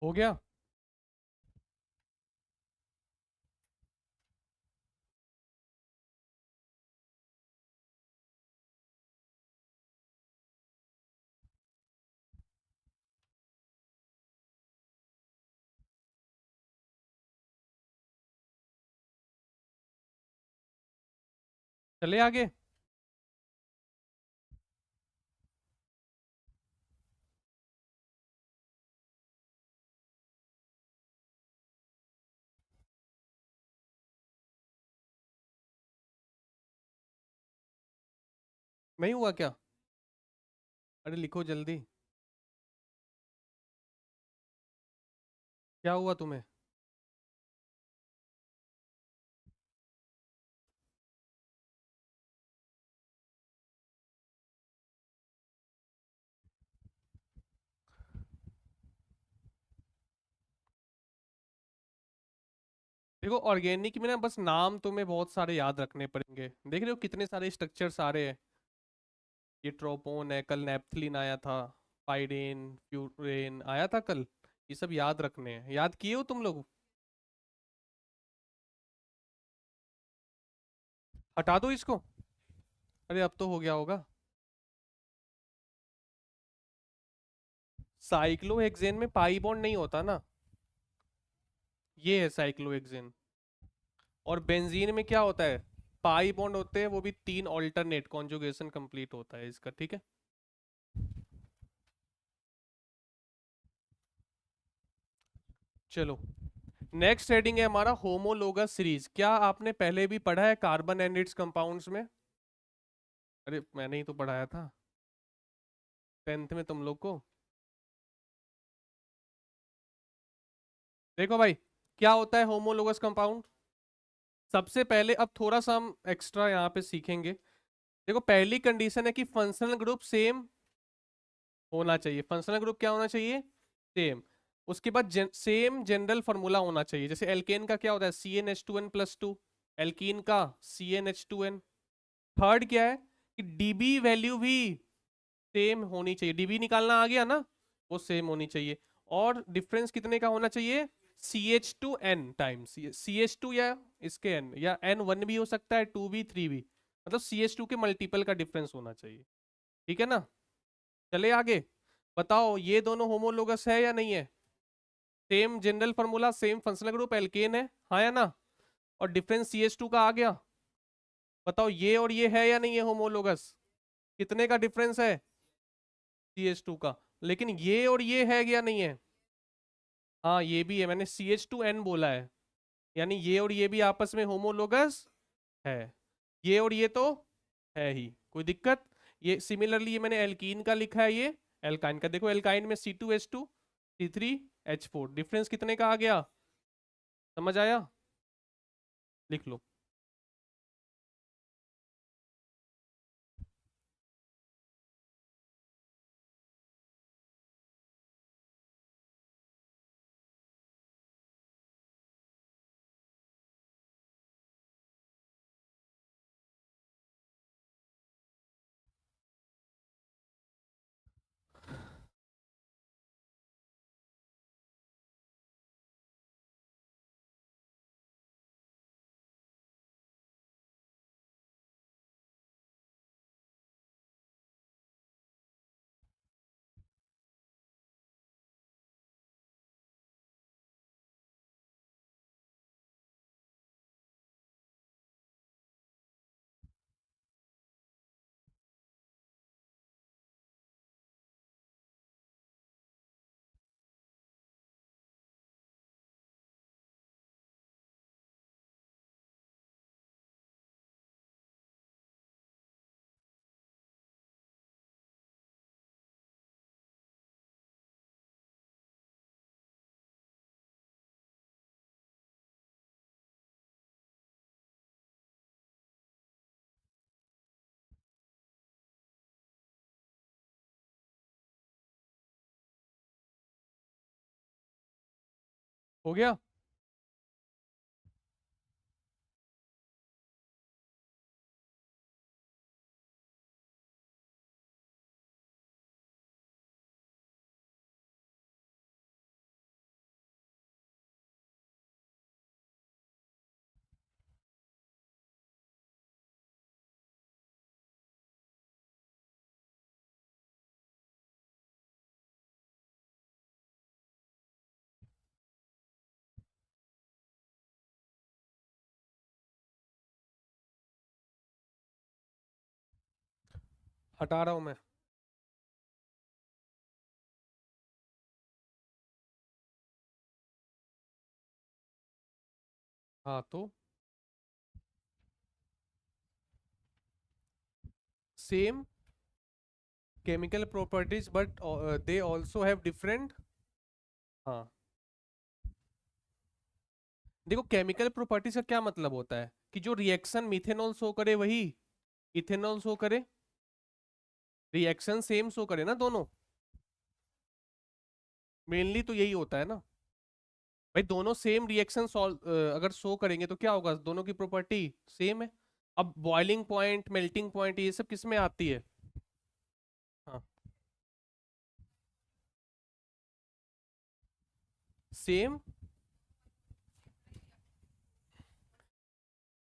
हो गया? चले आगे। नहीं हुआ क्या? अरे लिखो जल्दी। क्या हुआ तुम्हें? देखो ऑर्गेनिक में ना बस नाम तुम्हें बहुत सारे याद रखने पड़ेंगे, देख रहे हो कितने सारे स्ट्रक्चर सारे हैं। ये ट्रोपोन है, कल नेपथलीन आया था, पाइरेन फ्यूरेन आया था कल। ये सब याद रखने हैं, याद किए हो तुम लोग? हटा दो इसको। अरे अब तो हो गया होगा। साइक्लोहेक्सेन में पाई बॉन्ड नहीं होता ना। ये है साइक्लोहेक्सेन। और बेंजीन में क्या होता है? पाई बॉन्ड होते हैं, वो भी तीन ऑल्टरनेट, कॉन्जुगेशन कंप्लीट होता है इसका, ठीक है। चलो, नेक्स्ट हेडिंग है हमारा होमोलोगस सीरीज। क्या आपने पहले भी पढ़ा है कार्बन एंड इट्स कंपाउंड्स में? अरे मैंने ही तो पढ़ाया था 10th में तुम लोग को। देखो भाई, क्या होता है होमोलोगस कंपाउंड। सबसे पहले अब थोड़ा सा हम एक्स्ट्रा यहाँ पे सीखेंगे। देखो पहली कंडीशन है कि फंक्शनल ग्रुप सेम होना चाहिए। फंक्शनल ग्रुप क्या होना चाहिए? सेम। उसके बाद सेम जनरल फार्मूला होना चाहिए। जैसे एल्केन का क्या होता है, CnH2n+2। एल्कीन का CnH2n। थर्ड क्या है कि डीबी वैल्यू भी सेम होनी चाहिए। डीबी निकालना आ गया ना, वो सेम होनी चाहिए। और डिफरेंस कितने का होना चाहिए? CH2n टाइम्स CH2, या इसके n, या N1 भी हो सकता है, 2 भी 3 भी, मतलब CH2 के मल्टीपल का डिफरेंस होना चाहिए। ठीक है ना? चले आगे। बताओ ये दोनों होमोलोगस है या नहीं है? Same general formula, same functional group, alkene है, हाँ या ना? और डिफरेंस CH2 का आ गया। बताओ ये और ये है या नहीं है होमोलोगस? कितने का डिफरेंस है CH2 का? लेकिन ये और ये है या नहीं है? हाँ ये भी है, मैंने CH2N बोला है, यानी ये और ये भी आपस में होमोलोगस है। ये और ये तो है ही, कोई दिक्कत? ये सिमिलरली ये मैंने एल्कीन का लिखा है, ये एल्काइन का। देखो एल्काइन में C2H2 C3H4, डिफरेंस कितने का आ गया, समझ आया? लिख लो। हो गया? हटा रहा हूं मैं। हाँ तो same chemical properties but they also have different. हाँ देखो, केमिकल प्रॉपर्टीज का क्या मतलब होता है कि जो रिएक्शन मिथेनॉल शो करे वही इथेनॉल शो करे, रिएक्शन सेम शो करे ना दोनों। मेनली तो यही होता है ना भाई, दोनों सेम रिएक्शन अगर शो करेंगे तो क्या होगा, दोनों की प्रॉपर्टी सेम है। अब बॉइलिंग पॉइंट, मेल्टिंग पॉइंट, ये सब किस में आती है? हाँ सेम,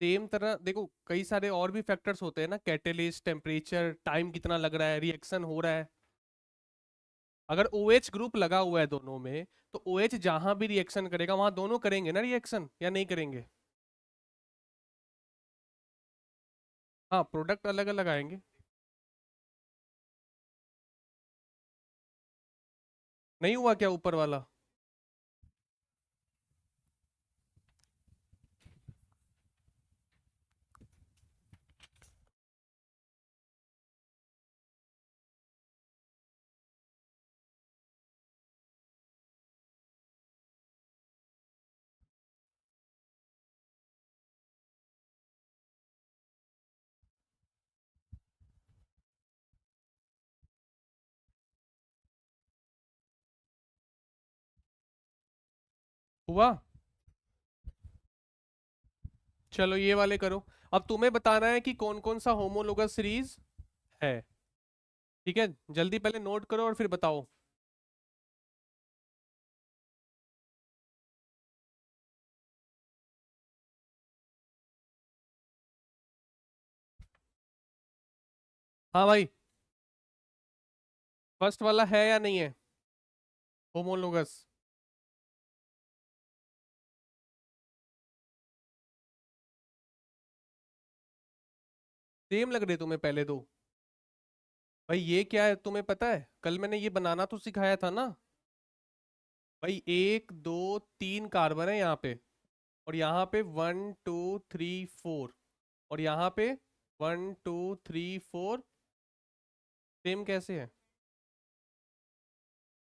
सेम तरह देखो, कई सारे और भी फैक्टर्स होते हैं ना, कैटेलिस्ट, टेम्परेचर, टाइम कितना लग रहा है, रिएक्शन हो रहा है। अगर OH ग्रुप लगा हुआ है दोनों में, तो OH जहां भी रिएक्शन करेगा वहां दोनों करेंगे ना रिएक्शन, या नहीं करेंगे? हाँ प्रोडक्ट अलग अलग आएंगे। नहीं हुआ क्या ऊपर वाला? हुआ। चलो ये वाले करो। अब तुम्हें बताना है कि कौन कौन सा होमोलोगस सीरीज है। ठीक है, जल्दी पहले नोट करो और फिर बताओ। हाँ भाई, फर्स्ट वाला है या नहीं है होमोलोगस? सेम लग रहे तुम्हें पहले तो? भाई ये क्या है तुम्हें पता है, कल मैंने ये बनाना तो सिखाया था ना। भाई 1 2 3 कार्बन है यहाँ पे, और यहाँ पे 1 2 3 4, और यहाँ पे 1 2 3 4। सेम कैसे है?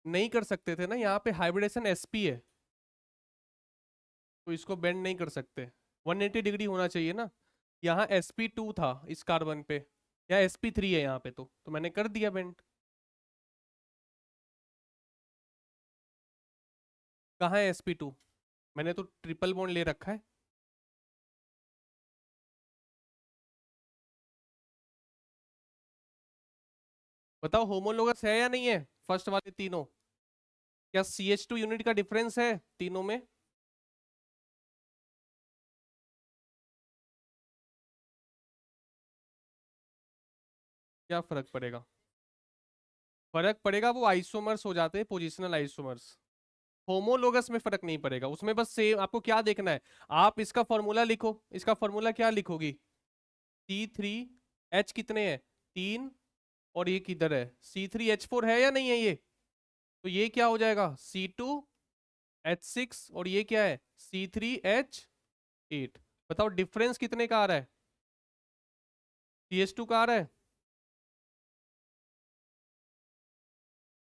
नहीं कर सकते थे ना, यहाँ पे हाइब्रिडेशन sp है, तो इसको बेंड नहीं कर सकते। 180 डिग्री होना चाहिए ना। यहाँ sp2 था इस कार्बन पे, या sp3 है यहाँ पे, तो मैंने कर दिया बेंड। कहाँ है sp2? मैंने तो ट्रिपल बॉन्ड ले रखा है। बताओ होमोलोगस है या नहीं है फर्स्ट वाले तीनों? क्या CH2 यूनिट का डिफरेंस है तीनों में? क्या फर्क पड़ेगा? फर्क पड़ेगा, वो आइसोमर्स हो जाते हैं, पोजिशनल आइसोमर्स। होमोलोगस में फर्क नहीं पड़ेगा, उसमें बस सेम। आपको क्या देखना है? आप इसका फॉर्मूला लिखो। इसका फॉर्मूला क्या लिखोगी? C3H कितने हैं? 3। और ये किधर है? C3H4 है या नहीं है ये? तो ये क्या हो जाएगा? C2H6, और ये क्या है? C3H8। बताओ डिफरेंस कितने का आ रहा है? CH2 का आ रहा है।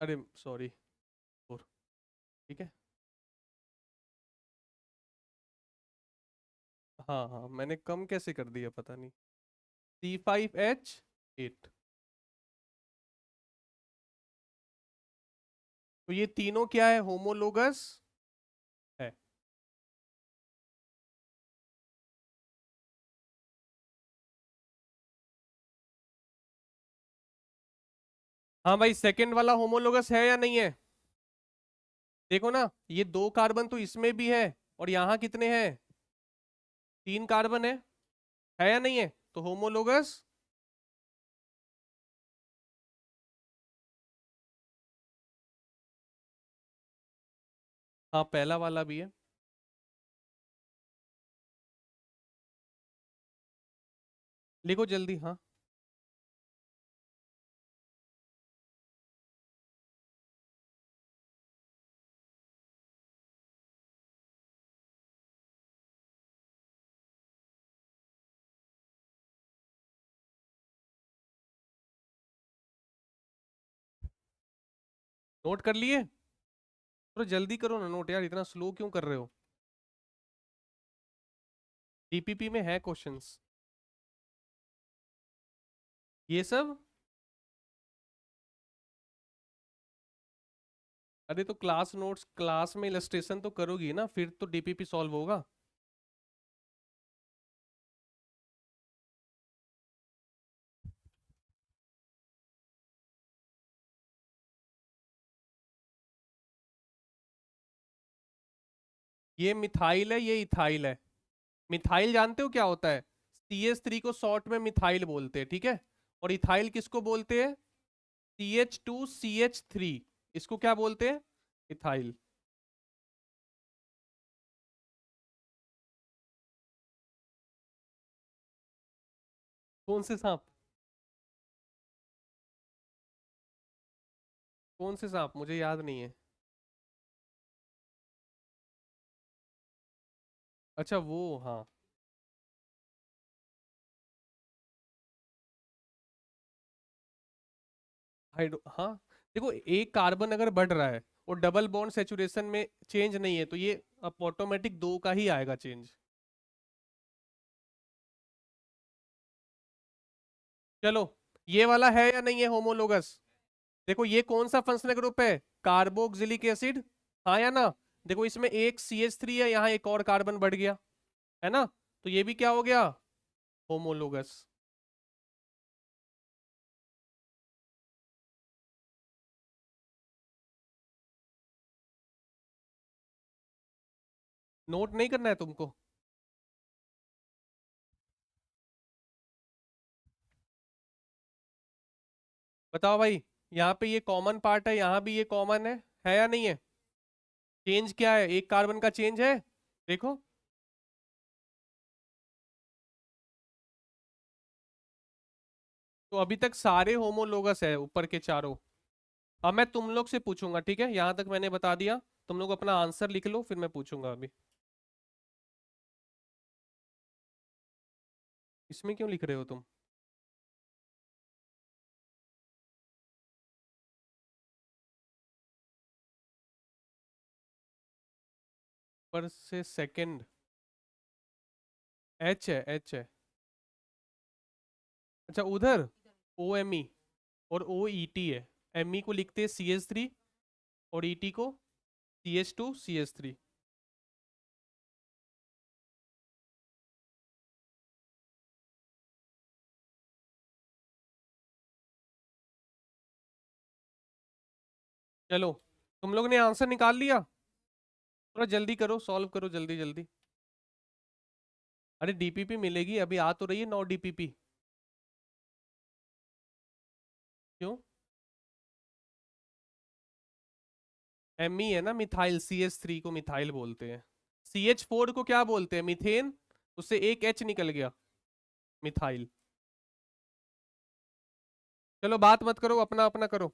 अरे सॉरी, 4। ठीक है। हाँ हाँ, मैंने कम कैसे कर दिया पता नहीं। C5H8। तो ये तीनों क्या है? होमोलोगस है। हाँ भाई, सेकंड वाला होमोलोगस है या नहीं है? देखो ना, ये 2 कार्बन तो इसमें भी है, और यहाँ कितने हैं? 3 कार्बन है या नहीं है? तो होमोलोगस। हाँ, पहला वाला भी है। लिखो जल्दी, हाँ। नोट कर लिए? थोड़ा जल्दी करो ना नोट यार, इतना स्लो क्यों कर रहे हो? डीपीपी में है क्वेश्चंस ये सब। अरे तो क्लास नोट्स, क्लास में इलस्ट्रेशन तो करोगी ना, फिर तो डीपीपी सॉल्व होगा। ये मिथाइल है, ये इथाइल है। मिथाइल जानते हो क्या होता है? CH3 को शॉर्ट में मिथाइल बोलते हैं, ठीक है। और इथाइल किसको बोलते हैं? CH2CH3। इसको क्या बोलते हैं? इथाइल। कौन से सांप? कौन से सांप, मुझे याद नहीं है। अच्छा वो, हाँ। हाइड्रो, हाँ। देखो, एक कार्बन अगर बढ़ रहा है और डबल बॉन्ड सेचुरेशन में चेंज नहीं है, तो ये अब ऑटोमेटिक 2 का ही आएगा चेंज। चलो, ये वाला है या नहीं है होमोलोगस? देखो ये कौन सा फंक्शनल ग्रुप है? Carboxylic acid. हाँ या ना? देखो इसमें एक CH3 है, यहाँ एक और कार्बन बढ़ गया, है ना? तो ये भी क्या हो गया? होमोलोगस। नोट नहीं करना है तुमको? बताओ भाई, यहाँ पे ये कॉमन पार्ट है, यहाँ भी ये कॉमन है या नहीं है? चेंज क्या है? एक कार्बन का चेंज है, देखो। तो अभी तक सारे होमोलोगस है ऊपर के चारों। अब मैं तुम लोग से पूछूंगा, ठीक है? यहाँ तक मैंने बता दिया। तुम लोग अपना आंसर लिख लो, फिर मैं पूछूंगा अभी। इसमें क्यों लिख रहे हो तुम? पर से सेकंड। एच है, एच है। अच्छा उधर ओ एम ई और ओ ई टी है। एम ई को लिखते हैं सी एच थ्री, और ई टी को C H two C H three. चलो, तुम लोग ने आंसर निकाल लिया? थोड़ा जल्दी करो, सॉल्व करो जल्दी जल्दी। अरे डीपीपी मिलेगी अभी, आ तो रही है 9 डीपीपी। क्यों? एम ई है ना, मिथाइल, सी एच थ्री को मिथाइल बोलते हैं। सी एच फोर को क्या बोलते हैं? मीथेन। उससे एक एच निकल गया, मिथाइल। चलो बात मत करो, अपना अपना करो।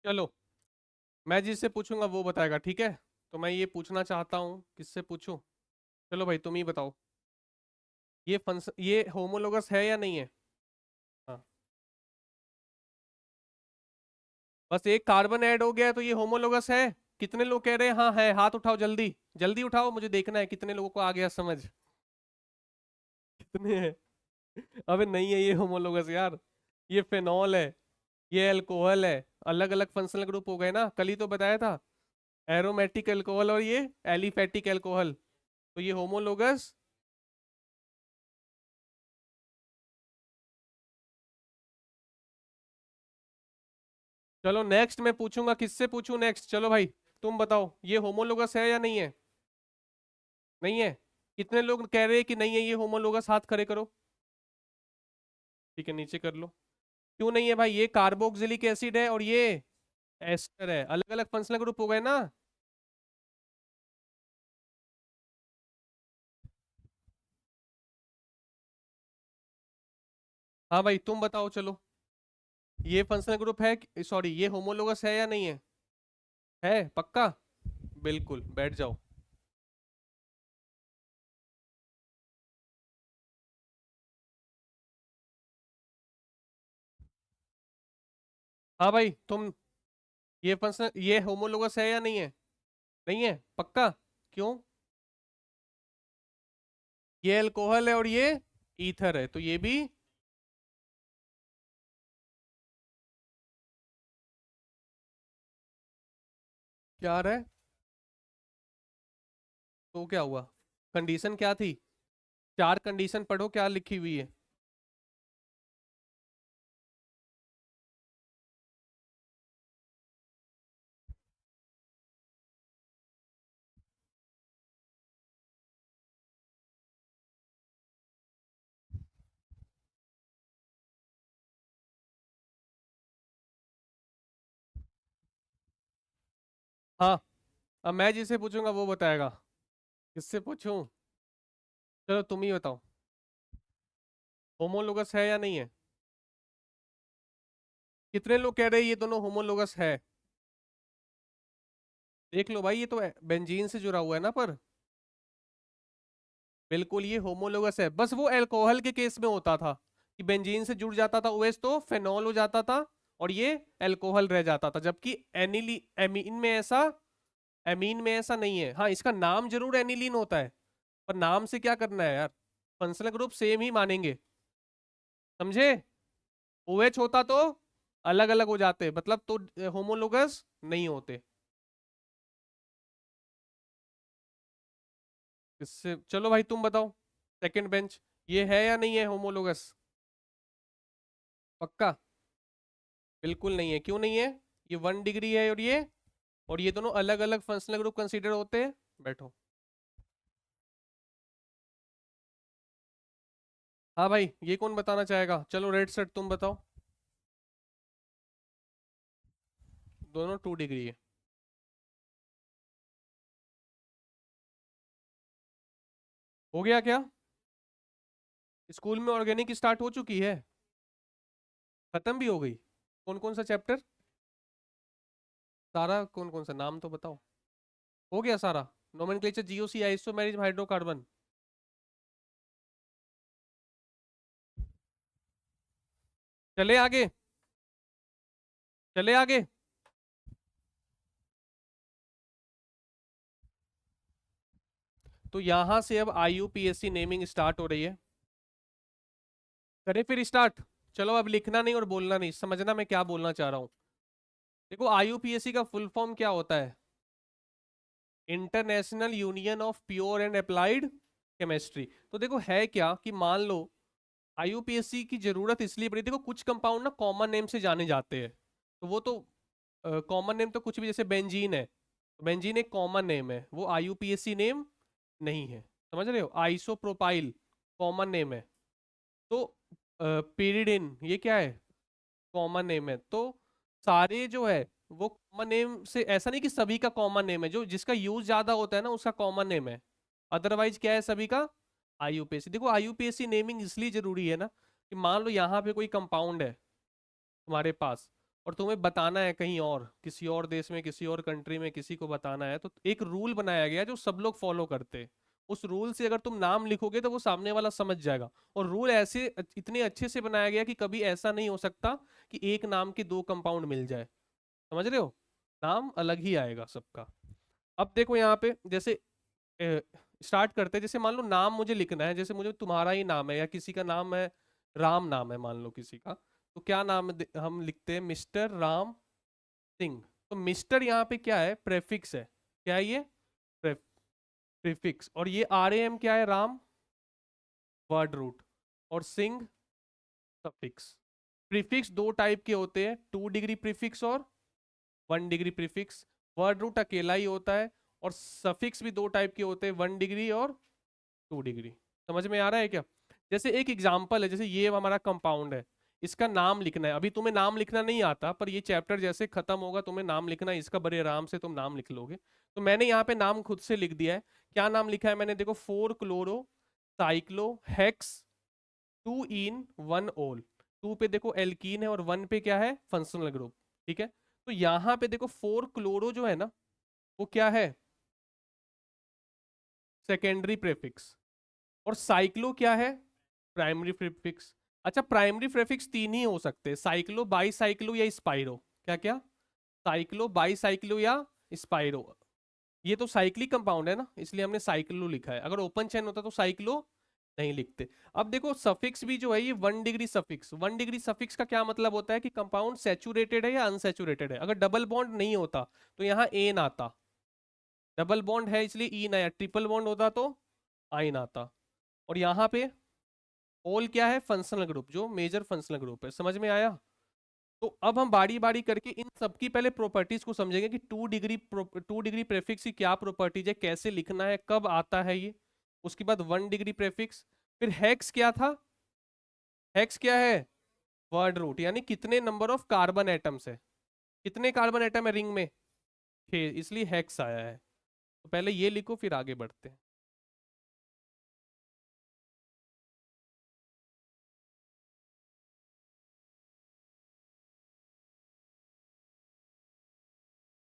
चलो, मैं जिससे पूछूंगा वो बताएगा, ठीक है? तो मैं ये पूछना चाहता हूँ, किससे पूछूं? चलो भाई तुम ही बताओ। ये फंक्शन, ये होमोलोगस है या नहीं है? हाँ। बस एक कार्बन ऐड हो गया है तो ये होमोलोगस है? कितने लोग कह रहे हैं हाँ है? हाथ उठाओ जल्दी। जल्दी उठाओ, मुझे देखना है कितने लोगों को आ गया समझ। कितने हैं? अबे नहीं है ये होमोलोगस यार। ये फेनॉल है, ये अल्कोहल है। अलग अलग फंक्शनल ग्रुप हो गए ना, कल ही तो बताया था। एरोमेटिक अल्कोहल और ये एलिफेटिक अल्कोहल। तो ये होमोलोगस। चलो नेक्स्ट मैं पूछूंगा, किससे पूछूं नेक्स्ट? चलो भाई तुम बताओ, ये होमोलोगस है या नहीं है? नहीं है? कितने लोग कह रहे हैं कि नहीं है ये होमोलोगस? हाथ खड़े करो। ठीक है, नीचे कर लो। क्यों नहीं है भाई? ये कार्बोक्सिलिक एसिड है और ये एस्टर है, अलग अलग फंक्शनल ग्रुप हो गए ना। हाँ भाई तुम बताओ चलो। ये फंक्शनल ग्रुप है, सॉरी ये होमोलोगस है या नहीं है? है पक्का? बिल्कुल, बैठ जाओ। हाँ भाई तुम, ये फंक्शनल, ये होमोलोगस है या नहीं है? नहीं है पक्का? क्यों? ये अल्कोहल है और ये ईथर है, तो ये भी। क्या रहा है? तो क्या हुआ? कंडीशन क्या थी? चार कंडीशन पढ़ो क्या लिखी हुई है। हाँ, अब मैं जिसे पूछूंगा वो बताएगा। किससे पूछूं? चलो तुम ही बताओ। होमोलोगस है या नहीं है? कितने लोग कह रहे हैं ये दोनों होमोलोगस है? देख लो भाई, ये तो बेंजीन से जुड़ा हुआ है ना, पर बिल्कुल ये होमोलोगस है। बस वो अल्कोहल के केस में होता था कि बेंजीन से जुड़ जाता था ओएच तो फेनॉल हो जाता था, और ये अल्कोहल रह जाता था, जबकि एनिली एमीन में ऐसा, एमीन में ऐसा नहीं है। हाँ इसका नाम जरूर एनिलीन होता है, पर नाम से क्या करना है यार? फंक्शनल ग्रुप सेम ही मानेंगे, समझे? ओएच होता तो अलग अलग हो जाते, मतलब तो होमोलोगस नहीं होते। इससे चलो भाई तुम बताओ, सेकंड बेंच, ये है या नहीं है होमोलोगस? पक्का? बिल्कुल नहीं है। क्यों नहीं है? ये 1 डिग्री है और ये दोनों अलग अलग फंक्शनल ग्रुप कंसीडर होते हैं। बैठो। हाँ भाई, ये कौन बताना चाहेगा? चलो रेड शर्ट तुम बताओ। दोनों 2 डिग्री है। हो गया क्या? स्कूल में ऑर्गेनिक स्टार्ट हो चुकी है? खत्म भी हो गई? कौन कौन सा चैप्टर? सारा कौन कौन सा नाम तो बताओ। हो गया सारा? Nomenclature, GOC, isomerism, hydrocarbon. चले आगे, चले आगे। तो यहां से अब आईयूपीएससी नेमिंग स्टार्ट हो रही है। करें फिर स्टार्ट? चलो अब लिखना नहीं और बोलना नहीं, समझना मैं क्या बोलना चाह रहा हूं। देखो आईयूपीएससी का फुल फॉर्म क्या होता है? International union of pure and applied chemistry. तो देखो है क्या कि मान लो आईयूपीएससी की जरूरत इसलिए पड़ी, देखो कुछ कंपाउंड ना कॉमन नेम से जाने जाते हैं, तो वो तो कॉमन नेम तो कुछ भी, जैसे बेंजीन है, बेंजीन एक कॉमन नेम है, वो आईयूपीएससी नेम नहीं है। समझ रहे हो? आइसोप्रोपाइल कॉमन नेम है। तो पेरिडिन ये क्या है? कॉमन नेम है। तो सारे जो है वो कॉमन नेम से, ऐसा नहीं कि सभी का कॉमन नेम है, जो जिसका यूज ज्यादा होता है ना उसका कॉमन नेम है। अदरवाइज क्या है सभी का? आईयूपीएससी। देखो आईयूपीएससी नेमिंग इसलिए जरूरी है ना कि मान लो यहाँ पे कोई कंपाउंड है तुम्हारे पास, और तुम्हें बताना है कहीं और, किसी और देश में, किसी और कंट्री में किसी को बताना है, तो एक रूल बनाया गया है जो सब लोग फॉलो करते हैं। उस रूल से अगर तुम नाम लिखोगे तो वो सामने वाला समझ जाएगा। और रूल ऐसे इतने अच्छे से बनाया गया कि कभी ऐसा नहीं हो सकता कि एक नाम के दो कंपाउंड मिल जाए। समझ रहे हो? नाम अलग ही आएगा सबका। अब देखो यहाँ पे जैसे स्टार्ट करते हैं, जैसे मान लो नाम मुझे लिखना है, जैसे मुझे तुम्हारा ही नाम है या किसी का नाम है, राम नाम है मान लो किसी का, तो क्या नाम हम लिखते हैं? मिस्टर राम सिंह। तो मिस्टर यहाँ पे क्या है? प्रेफिक्स है। क्या है ये? प्रीफिक्स। और ये आर ए एम क्या है? राम वर्ड रूट, और सिंह सफिक्स। प्रीफिक्स दो टाइप के होते हैं, 2 डिग्री प्रीफिक्स और 1 डिग्री प्रीफिक्स। वर्ड रूट अकेला ही होता है। और सफिक्स भी दो टाइप के होते हैं, 1 डिग्री और 2 डिग्री। समझ में आ रहा है क्या? जैसे एक एग्जाम्पल है, जैसे ये हमारा कंपाउंड है, इसका नाम लिखना है। अभी तुम्हें नाम लिखना नहीं आता, पर ये चैप्टर जैसे खत्म होगा तुम्हें नाम लिखना है इसका, बड़े आराम से तुम नाम लिख लोगे। तो मैंने यहाँ पे नाम खुद से लिख दिया है। क्या नाम लिखा है मैंने? देखो, 4 क्लोरो साइक्लो हेक्स 2 इन 1 ओल। 2 पे देखो एल्कीन है और 1 पे क्या है? Functional group. ठीक है। तो यहाँ पे देखो 4 क्लोरो जो है ना, वो क्या है? Secondary prefix. और साइक्लो क्या है? Primary prefix. अच्छा, प्राइमरी प्रीफिक्स तीन ही हो सकते हैं, साइक्लो, बाई साइक्लो या स्पाइरो। क्या क्या? साइक्लो, बाई साइक्लो या स्पाइरो। ये तो साइक्लिक कंपाउंड है ना, इसलिए हमने साइक्लो लिखा है। अगर ओपन चेन होता तो साइक्लो नहीं लिखते। अब देखो सफिक्स भी जो है ये 1 डिग्री सफिक्स। 1 डिग्री सफिक्स का क्या मतलब होता है कि कंपाउंड सैचुरेटेड है या अनसैचुरेटेड है। अगर डबल बॉन्ड नहीं होता तो यहाँ एन आता, डबल बॉन्ड है इसलिए ईन आया, ट्रिपल बॉन्ड होता तो आइन आता। और यहाँ पे ऑल क्या है? फंक्शनल ग्रुप, जो मेजर फंक्शनल ग्रुप है। समझ में आया? तो अब हम बारी बारी करके इन सबकी पहले प्रॉपर्टीज को समझेंगे कि 2 डिग्री प्रेफिक्स की क्या प्रॉपर्टीज है, कैसे लिखना है, कब आता है ये। उसके बाद 1 डिग्री प्रेफिक्स। फिर हेक्स क्या था? हेक्स क्या है? वर्ड रूट, यानी कितने नंबर ऑफ कार्बन एटम्स है, कितने कार्बन एटम है रिंग में? 6, इसलिए हेक्स आया है। तो पहले ये लिखो फिर आगे बढ़ते हैं।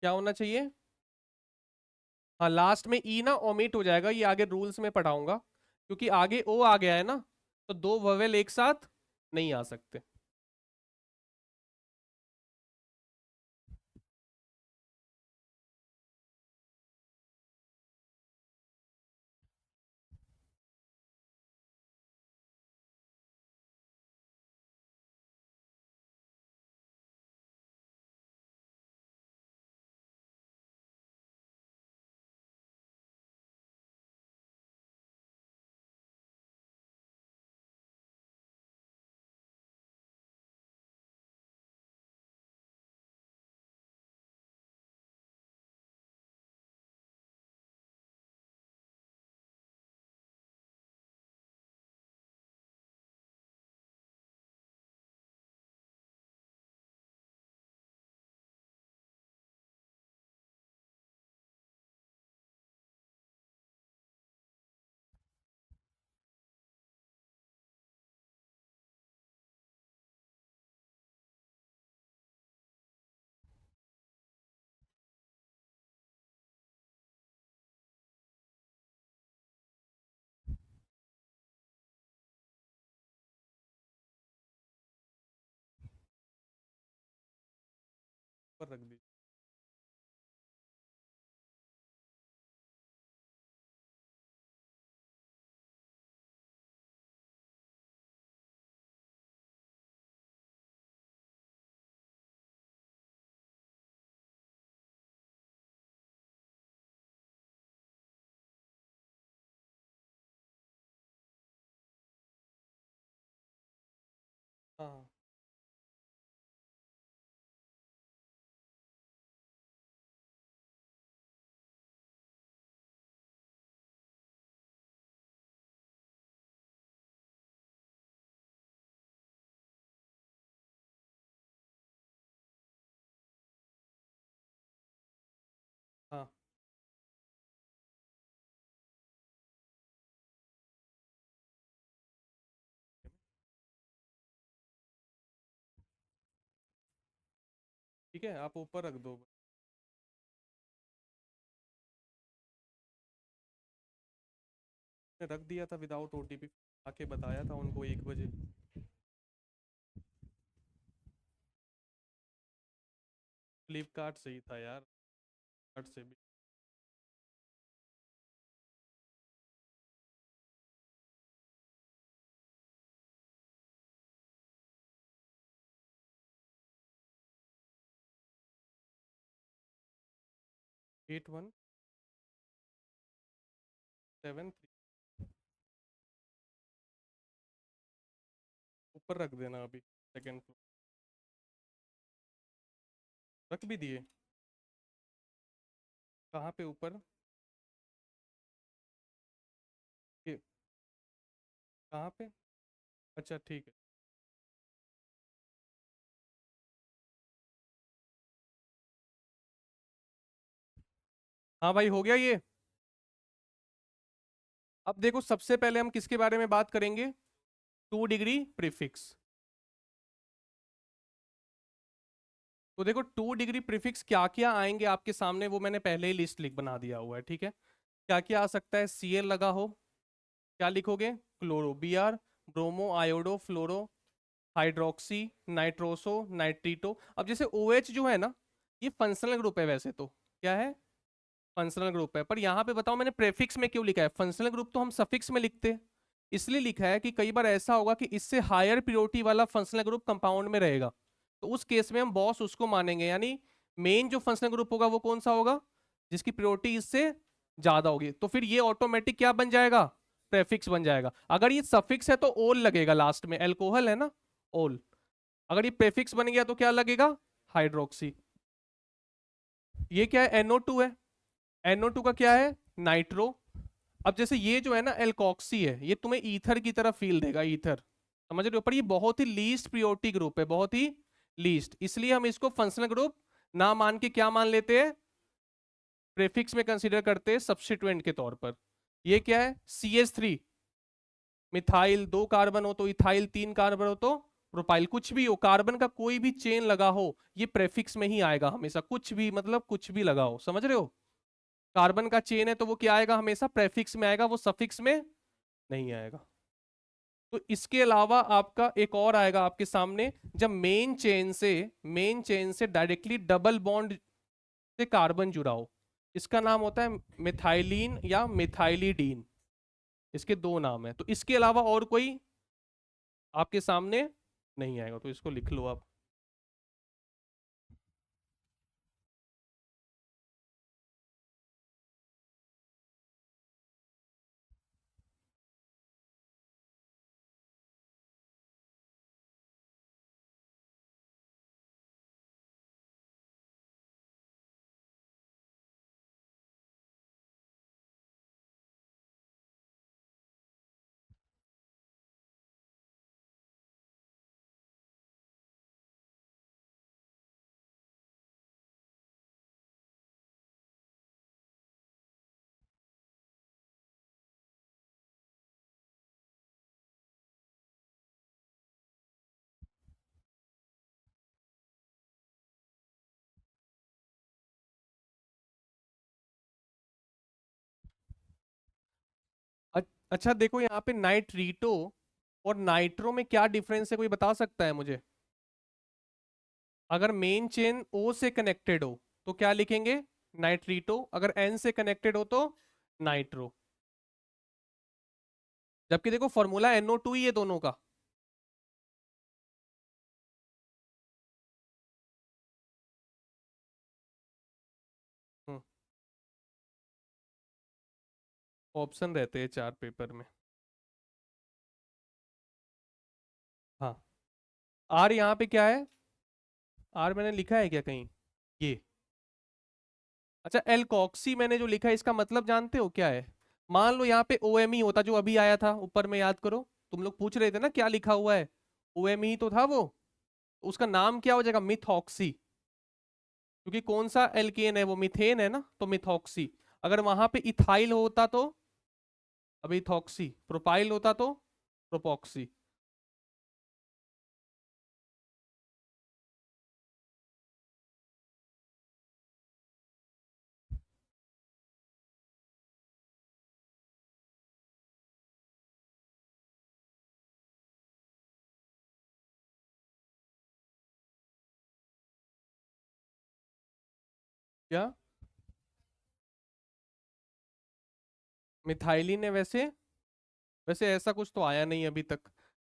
क्या होना चाहिए? हाँ, लास्ट में ई ना ओमिट हो जाएगा, ये आगे रूल्स में पढ़ाऊंगा, क्योंकि आगे ओ आ गया है ना, तो दो ववेल एक साथ नहीं आ सकते। ऊपर रख दीजिए। हाँ। हाँ। ठीक है, आप ऊपर रख दो। मैंने रख दिया था विदाउट ओटीपी, आके बताया था उनको 1 बजे। फ्लिपकार्ट से ही था यार, फ्लिपकार्ट से भी। 8173। ऊपर रख देना अभी, सेकंड फ्लोर। रख भी दिए? कहाँ पे ऊपर? ये कहाँ पे? अच्छा ठीक है। हाँ भाई, हो गया ये। अब देखो, सबसे पहले हम किसके बारे में बात करेंगे? 2 डिग्री प्रीफिक्स। तो देखो, 2 डिग्री प्रीफिक्स क्या क्या आएंगे आपके सामने, वो मैंने पहले ही लिस्ट लिख बना दिया हुआ है, ठीक है। क्या क्या आ सकता है? Cl लगा हो, क्या लिखोगे? क्लोरो, Br, ब्रोमो, आयोडो, फ्लोरो, हाइड्रोक्सी, नाइट्रोसो, नाइट्रीटो। अब जैसे OH जो है ना, ये फंक्शनल ग्रुप है वैसे तो। क्या है? फंक्शनल ग्रुप है। पर यहाँ पे बताओ मैंने प्रेफिक्स में क्यों लिखा है? फंक्शनल ग्रुप तो हम सफिक्स में लिखते हैं। इसलिए लिखा है कि कई बार ऐसा होगा कि इससे हायर प्रियोरिटी वाला फंक्शनल ग्रुप कंपाउंड में रहेगा, तो उस केस में हम बॉस उसको मानेंगे। यानी मेन जो फंक्शनल ग्रुप होगा वो कौन सा होगा? जिसकी प्रियोरिटी इससे ज्यादा होगी, तो फिर ये ऑटोमेटिक क्या बन जाएगा? प्रेफिक्स बन जाएगा। अगर ये सफिक्स है तो ओल लगेगा लास्ट में, एल्कोहल है ना, ओल। अगर ये प्रेफिक्स बन गया तो क्या लगेगा? हाइड्रोक्सी। ये क्या है? NO2 है। NO2 का क्या है? नाइट्रो। अब जैसे ये जो है ना एल्कोक्सी है, ये तुम्हें ईथर की तरह फील देगा, ईथर। समझ रहे हो? पर ये बहुत ही लीस्ट प्रियोरिटी ग्रुप है, बहुत ही लीस्ट। इसलिए हम इसको फंक्शनल ग्रुप ना मान के क्या मान लेते हैं? प्रेफिक्स में कंसीडर करते हैं सब्स्टिट्यूएंट के तौर पर। ये क्या है? CH3। मिथाइल 2 कार्बन हो तो इथाइल, 3 कार्बन हो तो प्रोपाइल। कुछ भी हो, कार्बन का कोई भी चेन लगा हो, ये प्रेफिक्स में ही आएगा हमेशा। कुछ भी मतलब कुछ भी लगा हो, समझ रहे हो? कार्बन का चेन है तो वो क्या आएगा? हमेशा प्रेफिक्स में आएगा, वो सफिक्स में नहीं आएगा। तो इसके अलावा आपका एक और आएगा आपके सामने, जब मेन चेन से डायरेक्टली डबल बॉन्ड से कार्बन जुड़ा हो, इसका नाम होता है मिथाइलिन या मिथाइलिडीन। इसके दो नाम है, तो इसके अलावा और कोई आपके सामने नहीं आएगा, तो इसको लिख लो आप। अच्छा देखो, यहाँ पे नाइट्रीटो और नाइट्रो में क्या डिफरेंस है, कोई बता सकता है मुझे? अगर मेन चेन O से कनेक्टेड हो तो क्या लिखेंगे? नाइट्रीटो। अगर N से कनेक्टेड हो तो नाइट्रो। जबकि देखो फॉर्मूला NO2 ही है दोनों का। ऑप्शन रहते हैं 4 पेपर में। हाँ। R यहाँ पे क्या है? R मैंने लिखा है क्या कहीं? ये। अच्छा, एल्कॉक्सी मैंने जो लिखा है इसका मतलब जानते हो क्या है? मान लो यहाँ पे OMe होता जो अभी आया था ऊपर में, याद करो। तुम लोग पूछ रहे थे ना क्या लिखा हुआ है। OMe तो था वो। उसका नाम क्या हो जाएगा? मिथॉक्सी। क्योंकि कौन सा एल्केन है वो? मिथेन है ना, तो मिथॉक्सी। अगर वहां पे इथाइल होता तो अब इथॉक्सी। प्रोपाइल होता तो प्रोपॉक्सी। क्या? मिथाइलिन है वैसे। वैसे ऐसा कुछ तो आया नहीं अभी तक,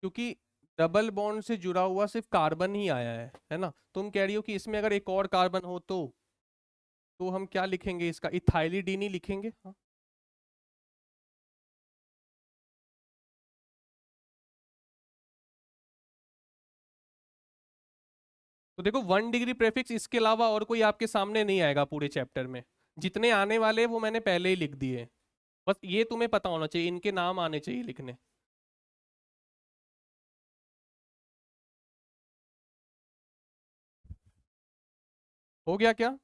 क्योंकि डबल बॉन्ड से जुड़ा हुआ सिर्फ कार्बन ही आया है ना? तुम कह रही हो कि इसमें अगर एक और कार्बन हो तो हम क्या लिखेंगे इसका? इथाइलिडीन ही लिखेंगे, हाँ। तो देखो 1 डिग्री प्रेफिक्स इसके अलावा और कोई आपके सामने नहीं आएगा पूरे चैप्टर में। जितने आने वाले हैं वो मैंने पहले ही लिख दिए। बस ये तुम्हें पता होना चाहिए, इनके नाम आने चाहिए लिखने। हो गया क्या?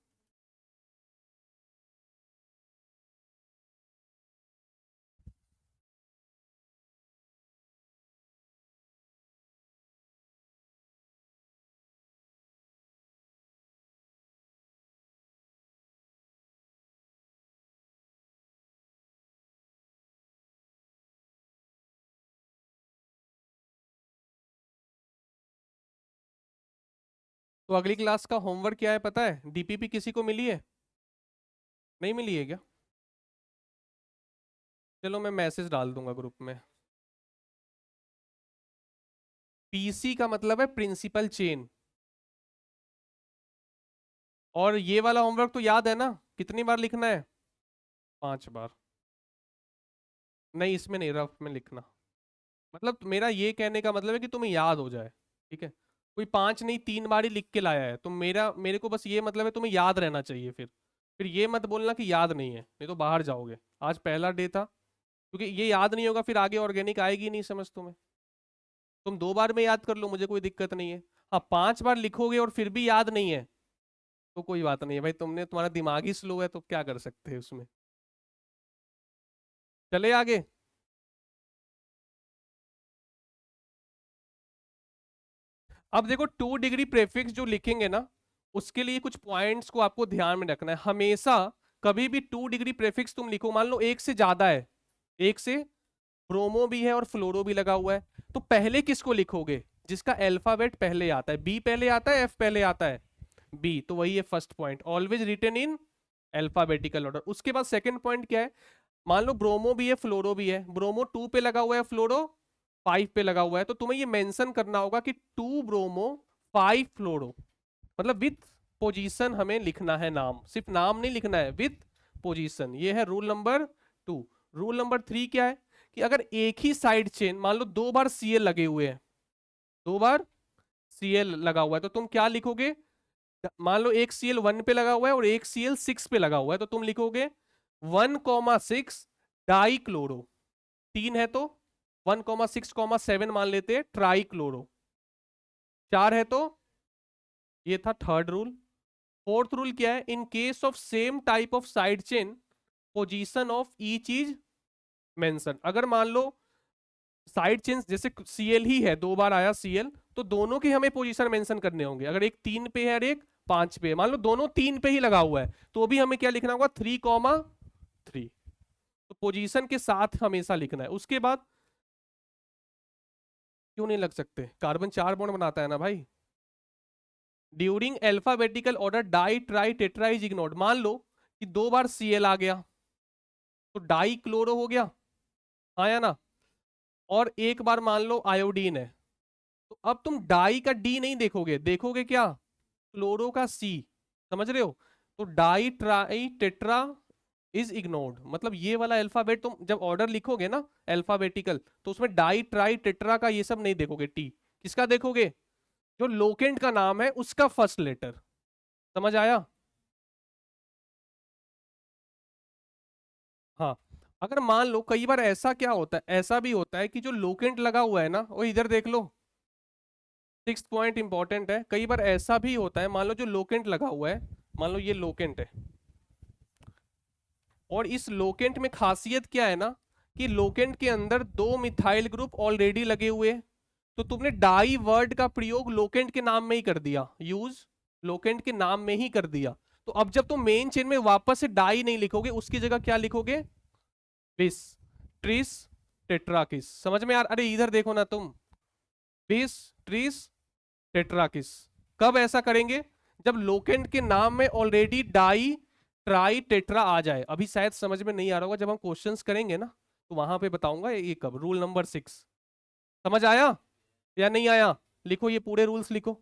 तो अगली क्लास का होमवर्क क्या है पता है? DPP किसी को मिली है? नहीं मिली है क्या? चलो मैं मैसेज डाल दूंगा ग्रुप में। PC का मतलब है प्रिंसिपल चेन। और ये वाला होमवर्क तो याद है ना? कितनी बार लिखना है? 5 बार। नहीं, इसमें नहीं, रफ में लिखना। मतलब मेरा ये कहने का मतलब है कि तुम्हें याद हो जाए। ठीक है। कोई 5 नहीं, 3 बार ही लिख के लाया है तो मेरे को बस ये मतलब है तुम्हें याद रहना चाहिए। फिर ये मत बोलना कि याद नहीं है, नहीं तो बाहर जाओगे। आज पहला डे था। क्योंकि ये याद नहीं होगा फिर आगे ऑर्गेनिक आएगी नहीं समझ तुम्हें। तुम 2 बार में याद कर लो, मुझे कोई दिक्कत नहीं है। हाँ, 5 बार लिखोगे और फिर भी याद नहीं है तो कोई बात नहीं है भाई, तुम्हारा दिमाग ही स्लो है तो क्या कर सकते हैं उसमें। चले आगे। अब देखो 2 डिग्री प्रेफिक्स जो लिखेंगे ना, उसके लिए कुछ पॉइंट्स को आपको ध्यान में रखना है हमेशा। कभी भी 2 डिग्री प्रेफिक्स तुम लिखो, मान लो एक से ज्यादा है, एक से ब्रोमो भी है और फ्लोरो भी लगा हुआ है, तो पहले किसको लिखोगे? जिसका अल्फाबेट पहले आता है। बी पहले आता है, एफ पहले आता है? बी। तो वही है first point, always written in alphabetical order. उसके बाद सेकंड पॉइंट क्या है? मान लो ब्रोमो भी है फ्लोरो भी है, ब्रोमो 2 पे लगा हुआ है, फ्लोरो 5 पे लगा हुआ है, तो तुम्हें ये मेंशन करना होगा कि 2 ब्रोमो 5 फ्लोरो। मतलब विथ पोजीशन हमें लिखना है, नाम सिर्फ नाम नहीं लिखना है, विथ पोजीशन। ये है रूल नंबर 2। रूल नंबर 3 क्या है? कि अगर एक ही साइड चेन, मान लो 2 बार Cl लगे हुए हैं, 2 बार Cl लगा हुआ है, तो तुम क्या लिखोगे? मान लो एक Cl 1 पे लगा हुआ है और एक Cl 6 पे लगा हुआ है, तो तुम लिखोगे 1,6 डाई क्लोरो। 3 है तो 1,6,7 मान लेते हैं ट्राई क्लोरो। 4 है तो ये था थर्ड रूल। फोर्थ रूल क्या है? In case of same type of side chain, position of each is mention. अगर मान लो साइड चेन जैसे Cl ही है, 2 बार आया Cl, तो दोनों की हमें पोजीशन मेंशन करने होंगे। अगर एक 3 पे है और एक 5 पे है, मान लो दोनों 3 पे ही लगा हुआ है, तो भी हमें क्या लिखना होगा? 3,3। तो पोजीशन के साथ हमेशा लिखना है। उसके बाद क्यों नहीं लग सकते? कार्बन 4 बॉन्ड बनाता है ना भाई। During alphabetical order di tri tetra is ignored. मान लो कि 2 बार Cl आ गया तो डाई क्लोरो हो गया, आया ना। और एक बार मान लो आयोडीन है, तो अब तुम डाई का डी नहीं देखोगे, देखोगे क्या, क्लोरो का सी। समझ रहे हो? तो di tri tetra is ignored, मतलब ये वाला अल्फाबेट तुम जब ऑर्डर लिखोगे ना अल्फाबेटिकल, तो उसमें डाई ट्राई टेट्रा का ये सब नहीं देखोगे, टी किसका देखोगे, जो लोकेंट का नाम है उसका फर्स्ट लेटर। समझ आया? हाँ। अगर मान लो कई बार ऐसा क्या होता है, ऐसा भी होता है कि जो लोकेंट लगा हुआ है ना, वो इधर देख लो, 6th पॉइंट इंपॉर्टेंट है। कई बार ऐसा भी होता है, मान लो जो लोकेंट लगा हुआ है, मान लो ये लोकेंट है, और इस लोकेंट में खासियत क्या है ना, कि लोकेंट के अंदर 2 मिथाइल ग्रुप ऑलरेडी लगे हुए हैं। तो तुमने डाई वर्ड का प्रयोग लोकेंट के नाम में ही कर दिया, यूज लोकेंट के नाम में ही कर दिया। तो अब जब तुम मेन चेन में वापस से डाई नहीं लिखोगे, उसकी जगह क्या लिखोगे, बिस ट्रिस टेट्राकिस। समझ में यार? अरे इधर देखो ना तुम, बिस ट्रिस टेट्राकिस। कब ऐसा करेंगे, जब लोकेंट के नाम में ऑलरेडी डाई ट्राई टेट्रा आ जाए। अभी शायद समझ में नहीं आ रहा होगा, जब हम क्वेश्चंस करेंगे ना तो वहां पे बताऊंगा ये कब। रूल नंबर 6 समझ आया या नहीं आया? लिखो, ये पूरे रूल्स लिखो।